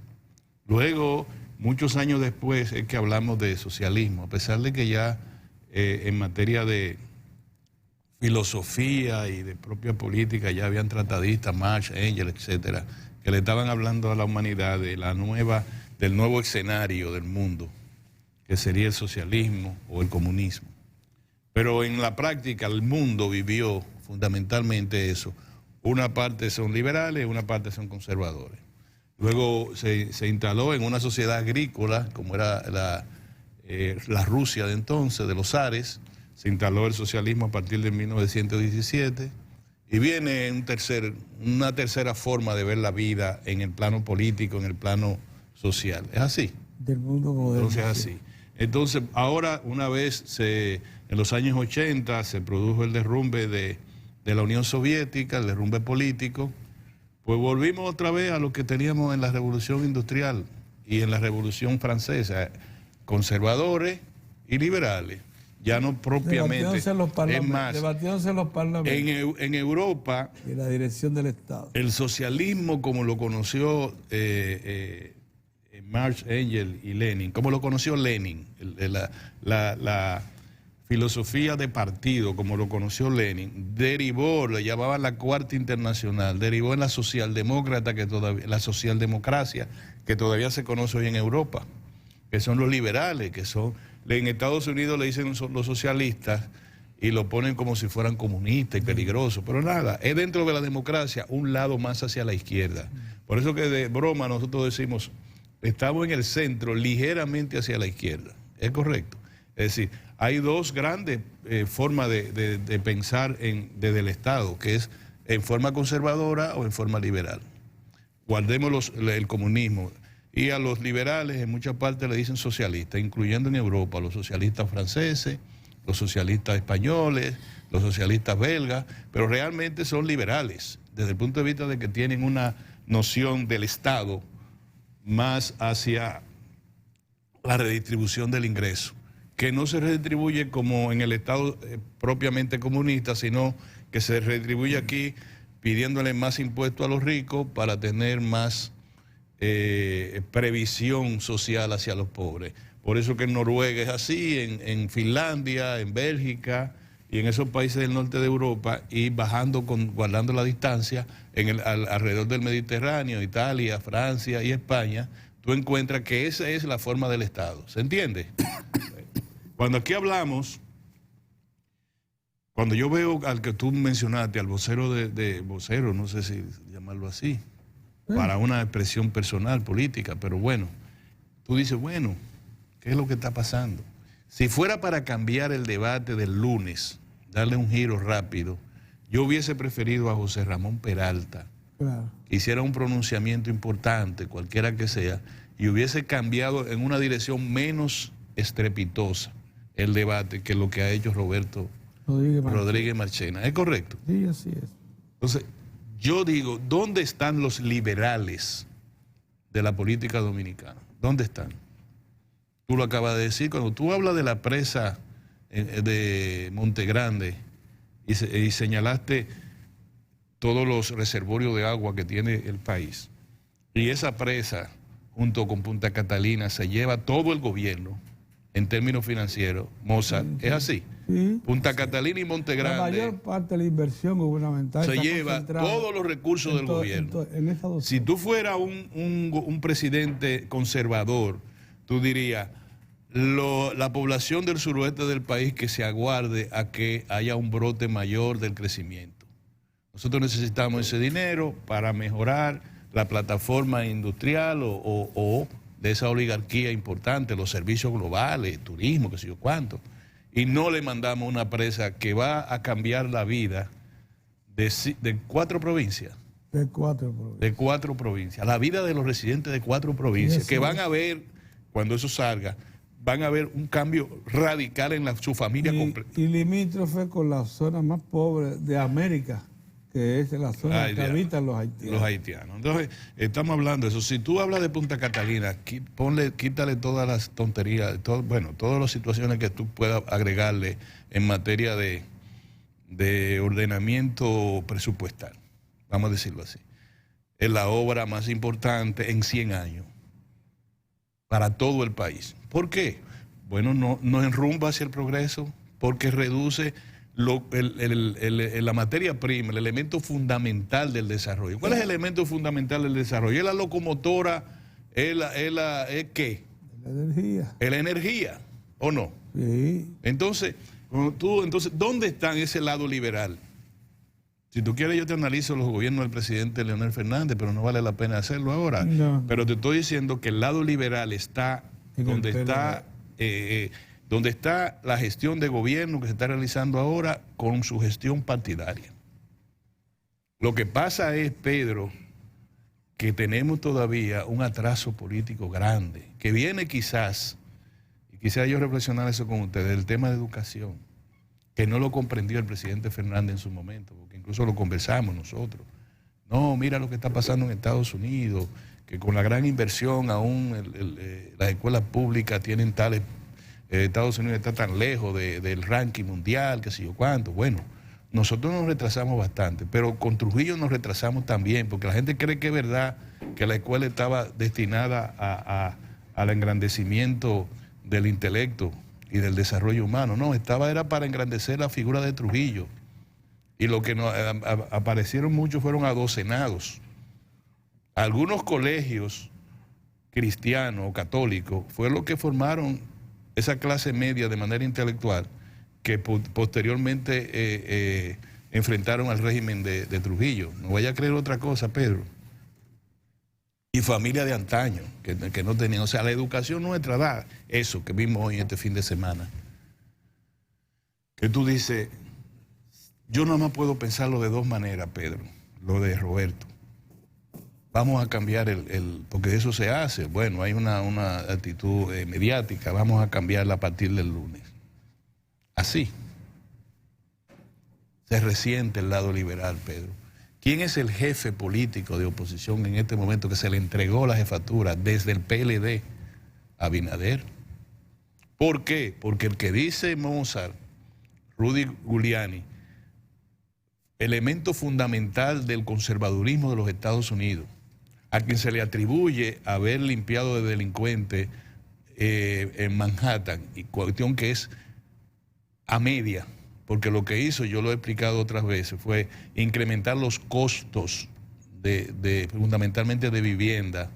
Luego, muchos años después, es que hablamos de socialismo, a pesar de que ya en materia de filosofía y de propia política ya habían tratadistas, Marx, Engels, etcétera, que le estaban hablando a la humanidad del nuevo escenario del mundo, que sería el socialismo o el comunismo. Pero en la práctica el mundo vivió fundamentalmente eso. Una parte son liberales, una parte son conservadores. Luego se instaló en una sociedad agrícola, como era la Rusia de entonces, de los zares. Se instaló el socialismo a partir de 1917. Y viene una tercera forma de ver la vida en el plano político, en el plano social. ¿Es así? Del mundo moderno. Entonces es así. Entonces, ahora, una vez en los años 80 se produjo el derrumbe de la Unión Soviética, el derrumbe político, pues volvimos otra vez a lo que teníamos en la Revolución Industrial y en la Revolución Francesa, conservadores y liberales, ya no propiamente. Es más, debatiéndose en los parlamentos. En Europa, y la dirección del Estado. El socialismo como lo conoció Marx, Engels y Lenin, como lo conoció Lenin, la filosofía de partido, como lo conoció Lenin, derivó, le llamaban la Cuarta Internacional, derivó en la socialdemócrata, la socialdemocracia que todavía se conoce hoy en Europa, que son los liberales, que son, en Estados Unidos le dicen los socialistas y lo ponen como si fueran comunistas y peligrosos, pero nada, es dentro de la democracia un lado más hacia la izquierda. Por eso que de broma nosotros decimos, estamos en el centro, ligeramente hacia la izquierda. ¿Es correcto? Es decir, hay dos grandes formas de pensar desde el Estado, que es en forma conservadora o en forma liberal. Guardemos el comunismo. Y a los liberales en muchas partes le dicen socialistas, incluyendo en Europa los socialistas franceses, los socialistas españoles, los socialistas belgas, pero realmente son liberales, desde el punto de vista de que tienen una noción del Estado más hacia la redistribución del ingreso, que no se redistribuye como en el Estado propiamente comunista, sino que se redistribuye aquí pidiéndole más impuestos a los ricos para tener más previsión social hacia los pobres. Por eso que en Noruega es así, en Finlandia, en Bélgica y en esos países del norte de Europa, y bajando, guardando la distancia, alrededor del Mediterráneo, Italia, Francia y España, tú encuentras que esa es la forma del Estado. ¿Se entiende? Cuando aquí hablamos, cuando yo veo al que tú mencionaste, al vocero vocero, no sé si llamarlo así, para una expresión personal, política, pero bueno, tú dices, bueno, ¿qué es lo que está pasando? Si fuera para cambiar el debate del lunes, darle un giro rápido, yo hubiese preferido a José Ramón Peralta, claro, que hiciera un pronunciamiento importante, cualquiera que sea, y hubiese cambiado en una dirección menos estrepitosa el debate que lo que ha hecho Roberto Rodríguez Marchena. ¿Es correcto? Sí, así es. Entonces, yo digo, ¿dónde están los liberales de la política dominicana? ¿Dónde están? Tú lo acabas de decir, cuando tú hablas de la presa de Montegrande y señalaste todos los reservorios de agua que tiene el país, y esa presa, junto con Punta Catalina, se lleva todo el gobierno en términos financieros. Mozart, sí, ¿es así? Sí. Punta Catalina y Montegrande. La mayor parte de la inversión gubernamental se lleva todos los recursos del gobierno. Si tú fueras un presidente conservador, tú dirías, la población del suroeste del país que se aguarde a que haya un brote mayor del crecimiento. Nosotros necesitamos ese dinero para mejorar la plataforma industrial o de esa oligarquía importante, los servicios globales, turismo, qué sé yo cuánto. Y no le mandamos una presa que va a cambiar la vida de 4 provincias. De 4 provincias. De 4 provincias. La vida de los residentes de 4 provincias, que van a ver, cuando eso salga, van a ver un cambio radical en su familia completa. Y limítrofe con la zona más pobre de América, que es la zona que habitan los haitianos. Los haitianos. Entonces, estamos hablando de eso. Si tú hablas de Punta Catalina, quítale todas las tonterías, todas las situaciones que tú puedas agregarle en materia de ordenamiento presupuestal, vamos a decirlo así. Es la obra más importante en 100 años para todo el país. ¿Por qué? Bueno, no enrumba hacia el progreso, porque reduce la materia prima, el elemento fundamental del desarrollo. ¿Cuál es el elemento fundamental del desarrollo? ¿Es la locomotora? ¿Es qué? La energía. ¿Es la energía o no? Sí. Entonces, ¿dónde está ese lado liberal? Si tú quieres, yo te analizo los gobiernos del presidente Leonel Fernández, pero no vale la pena hacerlo ahora. No. Pero te estoy diciendo que el lado liberal está donde está la gestión de gobierno que se está realizando ahora con su gestión partidaria. Lo que pasa es, Pedro, que tenemos todavía un atraso político grande, que viene quizás, y quisiera yo reflexionar eso con ustedes, el tema de educación, que no lo comprendió el presidente Fernández en su momento, porque incluso lo conversamos nosotros. No, mira lo que está pasando en Estados Unidos, que con la gran inversión aún las escuelas públicas tienen tales... Estados Unidos está tan lejos del ranking mundial, qué sé yo cuánto. Bueno, nosotros nos retrasamos bastante, pero con Trujillo nos retrasamos también, porque la gente cree que es verdad que la escuela estaba destinada al engrandecimiento del intelecto y del desarrollo humano. No, era para engrandecer la figura de Trujillo. Y lo que aparecieron muchos fueron adocenados. Algunos colegios cristianos o católicos fue lo que formaron esa clase media de manera intelectual que posteriormente enfrentaron al régimen de Trujillo. No vaya a creer otra cosa, Pedro. Y familia de antaño, que no tenían. O sea, la educación nuestra da eso que vimos hoy este fin de semana. Que tú dices, yo nada más puedo pensarlo de 2 maneras, Pedro, lo de Roberto. Vamos a cambiar porque eso se hace. Bueno, hay una actitud mediática, vamos a cambiarla a partir del lunes. Así. Se resiente el lado liberal, Pedro. ¿Quién es el jefe político de oposición en este momento que se le entregó la jefatura desde el PLD? Abinader. ¿Por qué? Porque el que dice Mozart, Rudy Giuliani, elemento fundamental del conservadurismo de los Estados Unidos, a quien se le atribuye haber limpiado de delincuentes en Manhattan, y cuestión que es a media, porque lo que hizo, yo lo he explicado otras veces, fue incrementar los costos fundamentalmente de vivienda.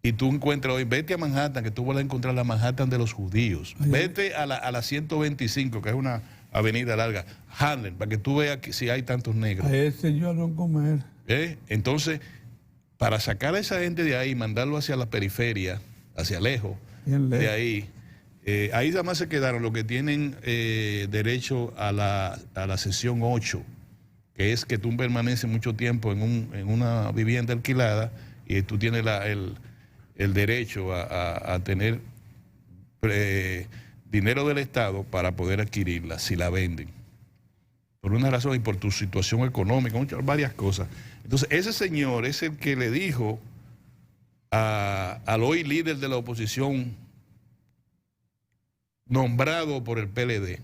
Y tú encuentras hoy, vete a Manhattan, que tú vas a encontrar la Manhattan de los judíos. Ay, vete a la 125, que es una avenida larga, Harlem, para que tú veas que si hay tantos negros. A ese yo no comer. Entonces, para sacar a esa gente de ahí, mandarlo hacia la periferia, hacia lejos, de ahí, ahí nada más se quedaron los que tienen derecho a la sección 8, que es que tú permaneces mucho tiempo en una vivienda alquilada y tú tienes el derecho a tener dinero del Estado para poder adquirirla si la venden. Por una razón y por tu situación económica, varias cosas. Entonces, ese señor es el que le dijo al hoy líder de la oposición, nombrado por el PLD,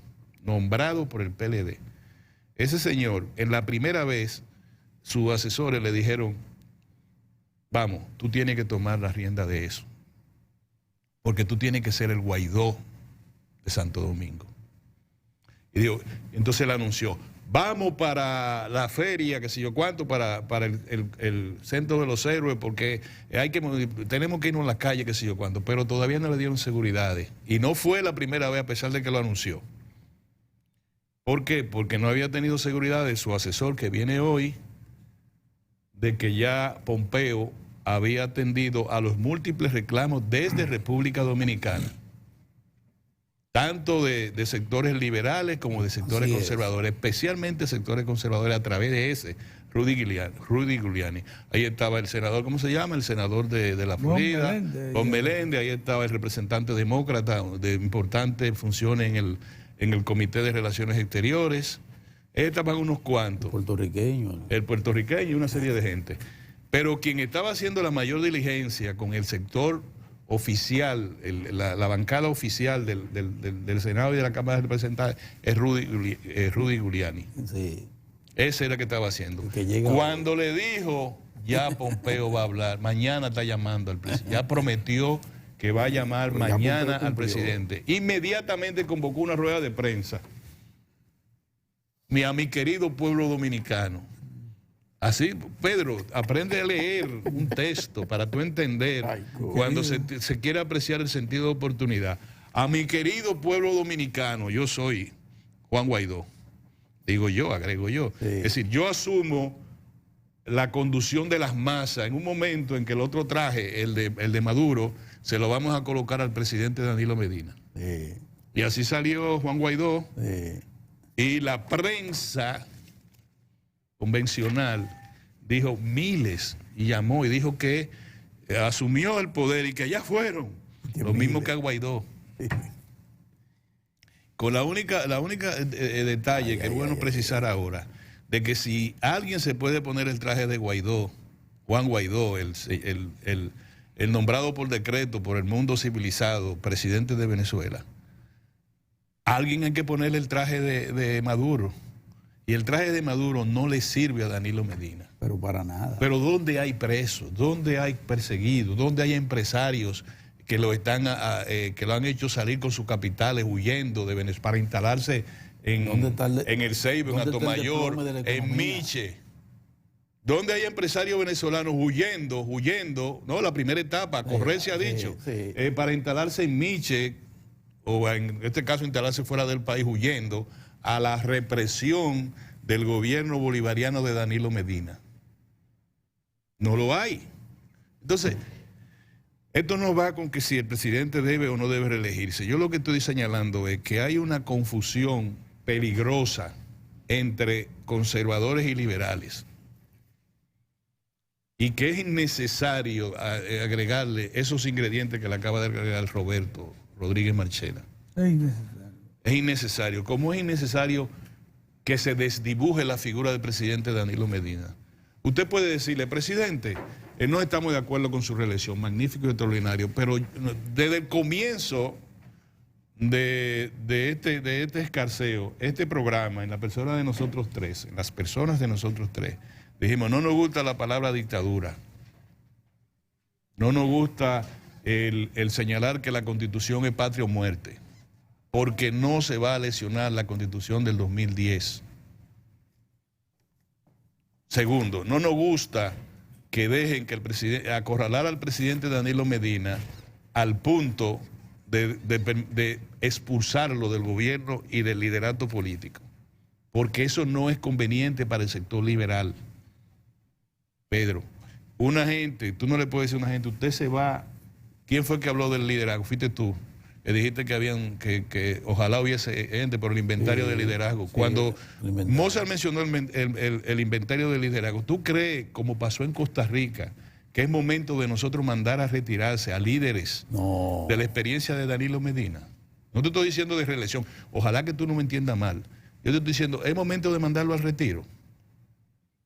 ese señor, en la primera vez, sus asesores le dijeron, vamos, tú tienes que tomar la rienda de eso, porque tú tienes que ser el Guaidó de Santo Domingo. Y digo, entonces él anunció, vamos para la feria, que sé yo cuánto, para el Centro de los Héroes, porque tenemos que irnos a las calles, que sé yo cuánto, pero todavía no le dieron seguridades. Y no fue la primera vez, a pesar de que lo anunció. ¿Por qué? Porque no había tenido seguridad de su asesor, que viene hoy, de que ya Pompeo había atendido a los múltiples reclamos desde República Dominicana, tanto de sectores liberales como de sectores conservadores, especialmente sectores conservadores a través de ese, Rudy Giuliani. Ahí estaba el senador, ¿cómo se llama? El senador de la Florida, Ron Meléndez, ahí estaba el representante demócrata de importantes funciones en el Comité de Relaciones Exteriores. Estaban unos cuantos. El puertorriqueño y una serie de gente. Pero quien estaba haciendo la mayor diligencia con el sector oficial, la bancada oficial del Senado y de la Cámara de Representantes es Rudy Giuliani. Sí. Ese era el que estaba haciendo. Cuando le dijo, ya Pompeo va a hablar, mañana está llamando al presidente, ya prometió que va a llamar mañana al presidente. Inmediatamente convocó una rueda de prensa. A mi querido pueblo dominicano. Así, Pedro, aprende a leer un texto para tú entender cuando se quiere apreciar el sentido de oportunidad. A mi querido pueblo dominicano, yo soy Juan Guaidó. Digo yo, agrego yo. Sí. Es decir, yo asumo la conducción de las masas en un momento en que el otro traje, el de Maduro, se lo vamos a colocar al presidente Danilo Medina. Sí. Y así salió Juan Guaidó. Sí. Y la prensa convencional dijo miles y llamó y dijo que asumió el poder y que allá fueron lo mismo que a Guaidó. Con la única detalle que es bueno precisar ahora, de que si alguien se puede poner el traje de Guaidó, Juan Guaidó, el nombrado por decreto por el mundo civilizado, presidente de Venezuela, alguien hay que ponerle el traje de Maduro. Y el traje de Maduro no le sirve a Danilo Medina. Pero para nada. Pero ¿dónde hay presos? ¿Dónde hay perseguidos? ¿Dónde hay empresarios que lo han hecho salir con sus capitales huyendo de Venezuela para instalarse en el Ceibo, en Atomayor, en Miche? ¿Dónde hay empresarios venezolanos huyendo? No, la primera etapa, correr se ha dicho, para instalarse en Miche, o en este caso instalarse fuera del país huyendo a la represión del gobierno bolivariano de Danilo Medina. No lo hay. Entonces, esto no va con que si el presidente debe o no debe reelegirse. Yo lo que estoy señalando es que hay una confusión peligrosa entre conservadores y liberales y que es innecesario agregarle esos ingredientes que le acaba de agregar Roberto Rodríguez Marchena. Es innecesario. Como es innecesario que se desdibuje la figura del presidente Danilo Medina. Usted puede decirle, presidente, no estamos de acuerdo con su reelección, magnífico y extraordinario, pero desde el comienzo de este escarceo, este programa, en la persona de nosotros tres, en las personas de nosotros tres, dijimos, no nos gusta la palabra dictadura, no nos gusta el señalar que la Constitución es patria o muerte, porque no se va a lesionar la Constitución del 2010. Segundo, no nos gusta que dejen que el presidente, acorralar al presidente Danilo Medina al punto de expulsarlo del gobierno y del liderato político, porque eso no es conveniente para el sector liberal. Pedro, una gente, tú no le puedes decir a una gente, usted se va. ¿Quién fue el que habló del liderazgo? Fuiste tú. Que dijiste que ojalá hubiese gente por el inventario de liderazgo. Sí, cuando Mozart mencionó el inventario de liderazgo, ¿tú crees, como pasó en Costa Rica, que es momento de nosotros mandar a retirarse a líderes de la experiencia de Danilo Medina? No te estoy diciendo de reelección. Ojalá que tú no me entiendas mal. Yo te estoy diciendo, es momento de mandarlo al retiro.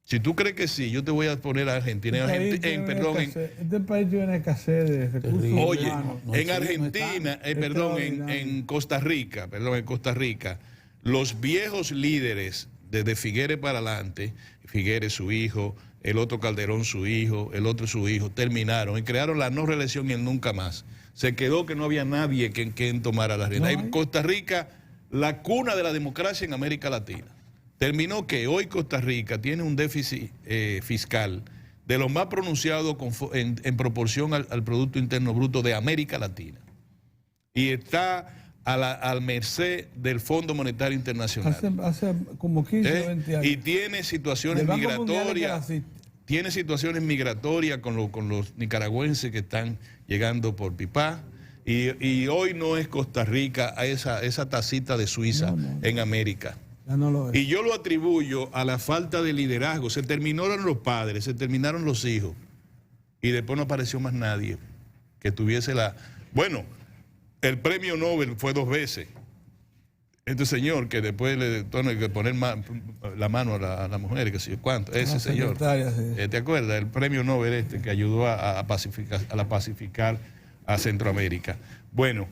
Si tú crees que sí, yo te voy a poner a Argentina. Este país tiene una escasez de recursos. Oye, en Argentina, en Costa Rica, los viejos líderes, desde Figueres para adelante, Figueres su hijo, el otro Calderón su hijo, el otro su hijo, terminaron y crearon la no reelección y el nunca más. Se quedó que no había nadie quien tomara la rienda. En Costa Rica, la cuna de la democracia en América Latina. Terminó que hoy Costa Rica tiene un déficit fiscal de lo más pronunciado en proporción al Producto Interno Bruto de América Latina. Y está al merced del Fondo Monetario Internacional. Hace como 15 o 20 años. Y tiene situaciones migratorias. Tiene situaciones migratorias con los nicaragüenses que están llegando por Pipá. Y hoy no es Costa Rica a esa tacita de Suiza en América. Ya no lo es. Y yo lo atribuyo a la falta de liderazgo. Se terminaron los padres, se terminaron los hijos. Y después no apareció más nadie que tuviese la... Bueno, el premio Nobel fue 2 veces. Este señor que después le tuvo que poner la mano a la mujer, que sé yo cuánto. Ese señor. Sí. ¿Te acuerdas? El premio Nobel que ayudó a pacificar a Centroamérica. Bueno,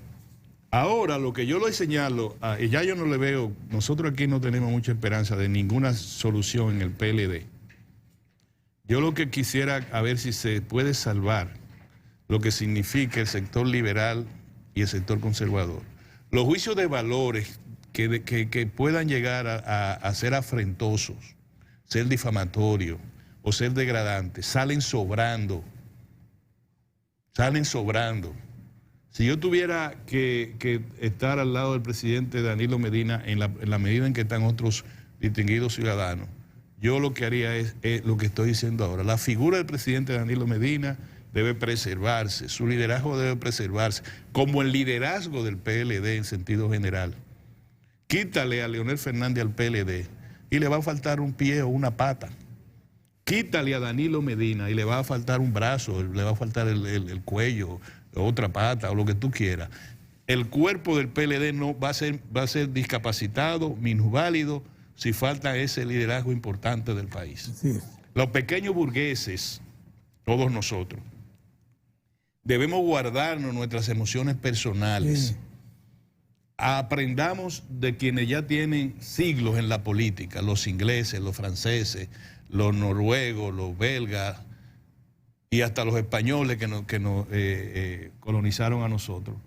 ahora lo que yo le señalo, y ya yo no le veo, nosotros aquí no tenemos mucha esperanza de ninguna solución en el PLD. Yo lo que quisiera a ver si se puede salvar lo que significa el sector liberal y el sector conservador. Los juicios de valores que puedan llegar a ser afrentosos, ser difamatorios o ser degradantes, salen sobrando. Salen sobrando. Si yo tuviera que estar al lado del presidente Danilo Medina en la medida en que están otros distinguidos ciudadanos, yo lo que haría es lo que estoy diciendo ahora. La figura del presidente Danilo Medina debe preservarse, su liderazgo debe preservarse, como el liderazgo del PLD en sentido general. Quítale a Leonel Fernández al PLD y le va a faltar un pie o una pata. Quítale a Danilo Medina y le va a faltar un brazo, le va a faltar el cuello, otra pata o lo que tú quieras. El cuerpo del PLD no va a ser discapacitado, minusválido, si falta ese liderazgo importante del país. Sí. Los pequeños burgueses, todos nosotros, debemos guardarnos nuestras emociones personales. Sí. Aprendamos de quienes ya tienen siglos en la política, los ingleses, los franceses, los noruegos, los belgas y hasta los españoles que nos colonizaron a nosotros.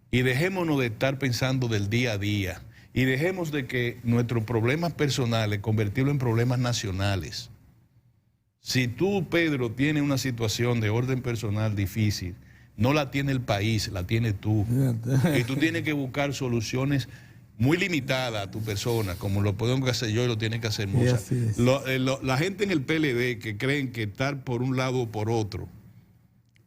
Y dejémonos de estar pensando del día a día y dejemos de que nuestros problemas personales convertirlos en problemas nacionales. Si tú, Pedro, tienes una situación de orden personal difícil, no la tiene el país, la tienes tú. Y tú tienes que buscar soluciones muy limitadas a tu persona, como lo podemos hacer yo y lo tiene que hacer Mozart. La gente en el PLD que creen que estar por un lado o por otro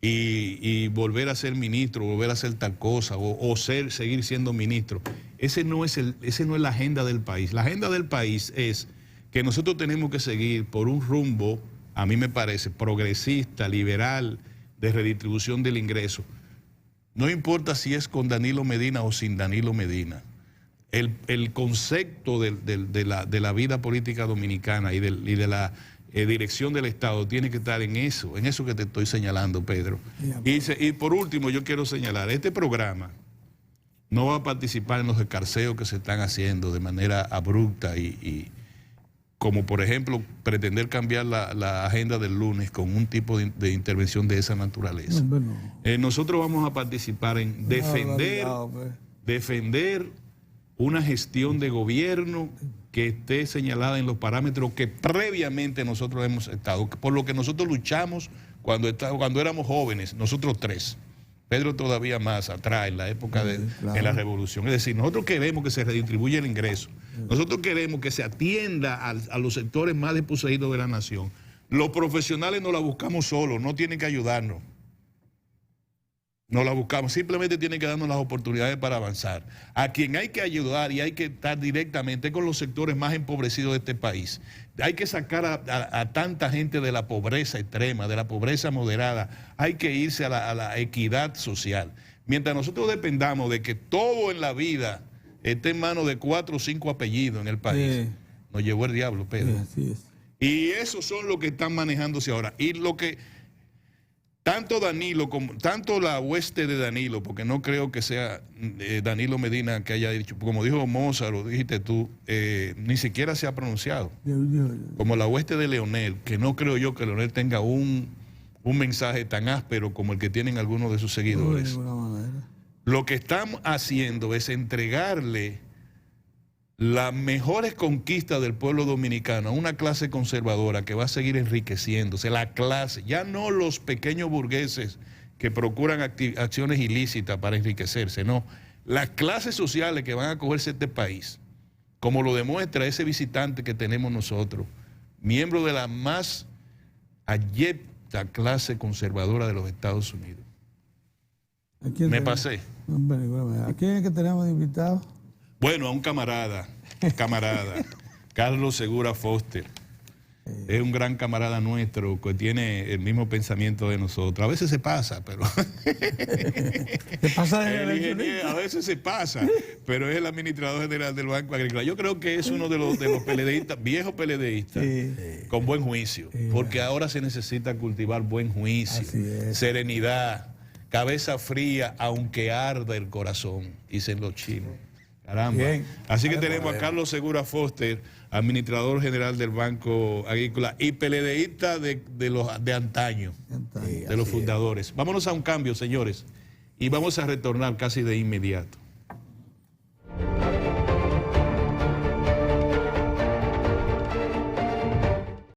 y volver a ser ministro, volver a hacer tal cosa o seguir siendo ministro, ese no es la agenda del país. La agenda del país es que nosotros tenemos que seguir por un rumbo, a mí me parece, progresista, liberal, de redistribución del ingreso. No importa si es con Danilo Medina o sin Danilo Medina. el concepto de la vida política dominicana y de la dirección del Estado tiene que estar en eso que te estoy señalando, Pedro. Y por último, yo quiero señalar, este programa no va a participar en los escarceos que se están haciendo de manera abrupta y como por ejemplo pretender cambiar la agenda del lunes con un tipo de intervención de esa naturaleza. Nosotros vamos a participar en defender una gestión de gobierno que esté señalada en los parámetros que previamente nosotros hemos estado, por lo que nosotros luchamos cuando éramos jóvenes, nosotros tres. Pedro todavía más atrás, en la época de la revolución. Es decir, nosotros queremos que se redistribuya el ingreso. Nosotros queremos que se atienda a los sectores más desposeídos de la nación. Los profesionales no la buscamos solos, no tienen que ayudarnos. No la buscamos, simplemente tienen que darnos las oportunidades para avanzar. A quien hay que ayudar y hay que estar directamente con los sectores más empobrecidos de este país. Hay que sacar a tanta gente de la pobreza extrema, de la pobreza moderada. Hay que irse a la equidad social. Mientras nosotros dependamos de que todo en la vida esté en manos de 4 o 5 apellidos en el país, nos llevó el diablo, Pedro. Y esos son los que están manejándose ahora. Y lo que tanto la hueste de Danilo, porque no creo que sea Danilo Medina que haya dicho, como dijo Mozart, lo dijiste tú, ni siquiera se ha pronunciado. Como la hueste de Leonel, que no creo yo que Leonel tenga un mensaje tan áspero como el que tienen algunos de sus seguidores. Lo que están haciendo es entregarle las mejores conquistas del pueblo dominicano a una clase conservadora que va a seguir enriqueciéndose, la clase, ya no los pequeños burgueses que procuran acciones ilícitas para enriquecerse, no, las clases sociales que van a cogerse este país, como lo demuestra ese visitante que tenemos nosotros, miembro de la más abyecta clase conservadora de los Estados Unidos. Me pasé. ¿A quién es que tenemos de invitado? Bueno, a un camarada, Carlos Segura Foster. Es un gran camarada nuestro que tiene el mismo pensamiento de nosotros. A veces se pasa, pero... ¿Qué pasa? A veces se pasa, pero es el administrador general del Banco Agrícola. Yo creo que es uno de los peledeístas, viejos peledeístas, con buen juicio, porque ahora se necesita cultivar buen juicio, serenidad, cabeza fría, aunque arda el corazón, dicen los chinos. Caramba. Bien. Así que tenemos a Carlos Segura Foster, administrador general del Banco Agrícola y peledeísta de antaño, de los fundadores. Vámonos a un cambio, señores, y vamos a retornar casi de inmediato.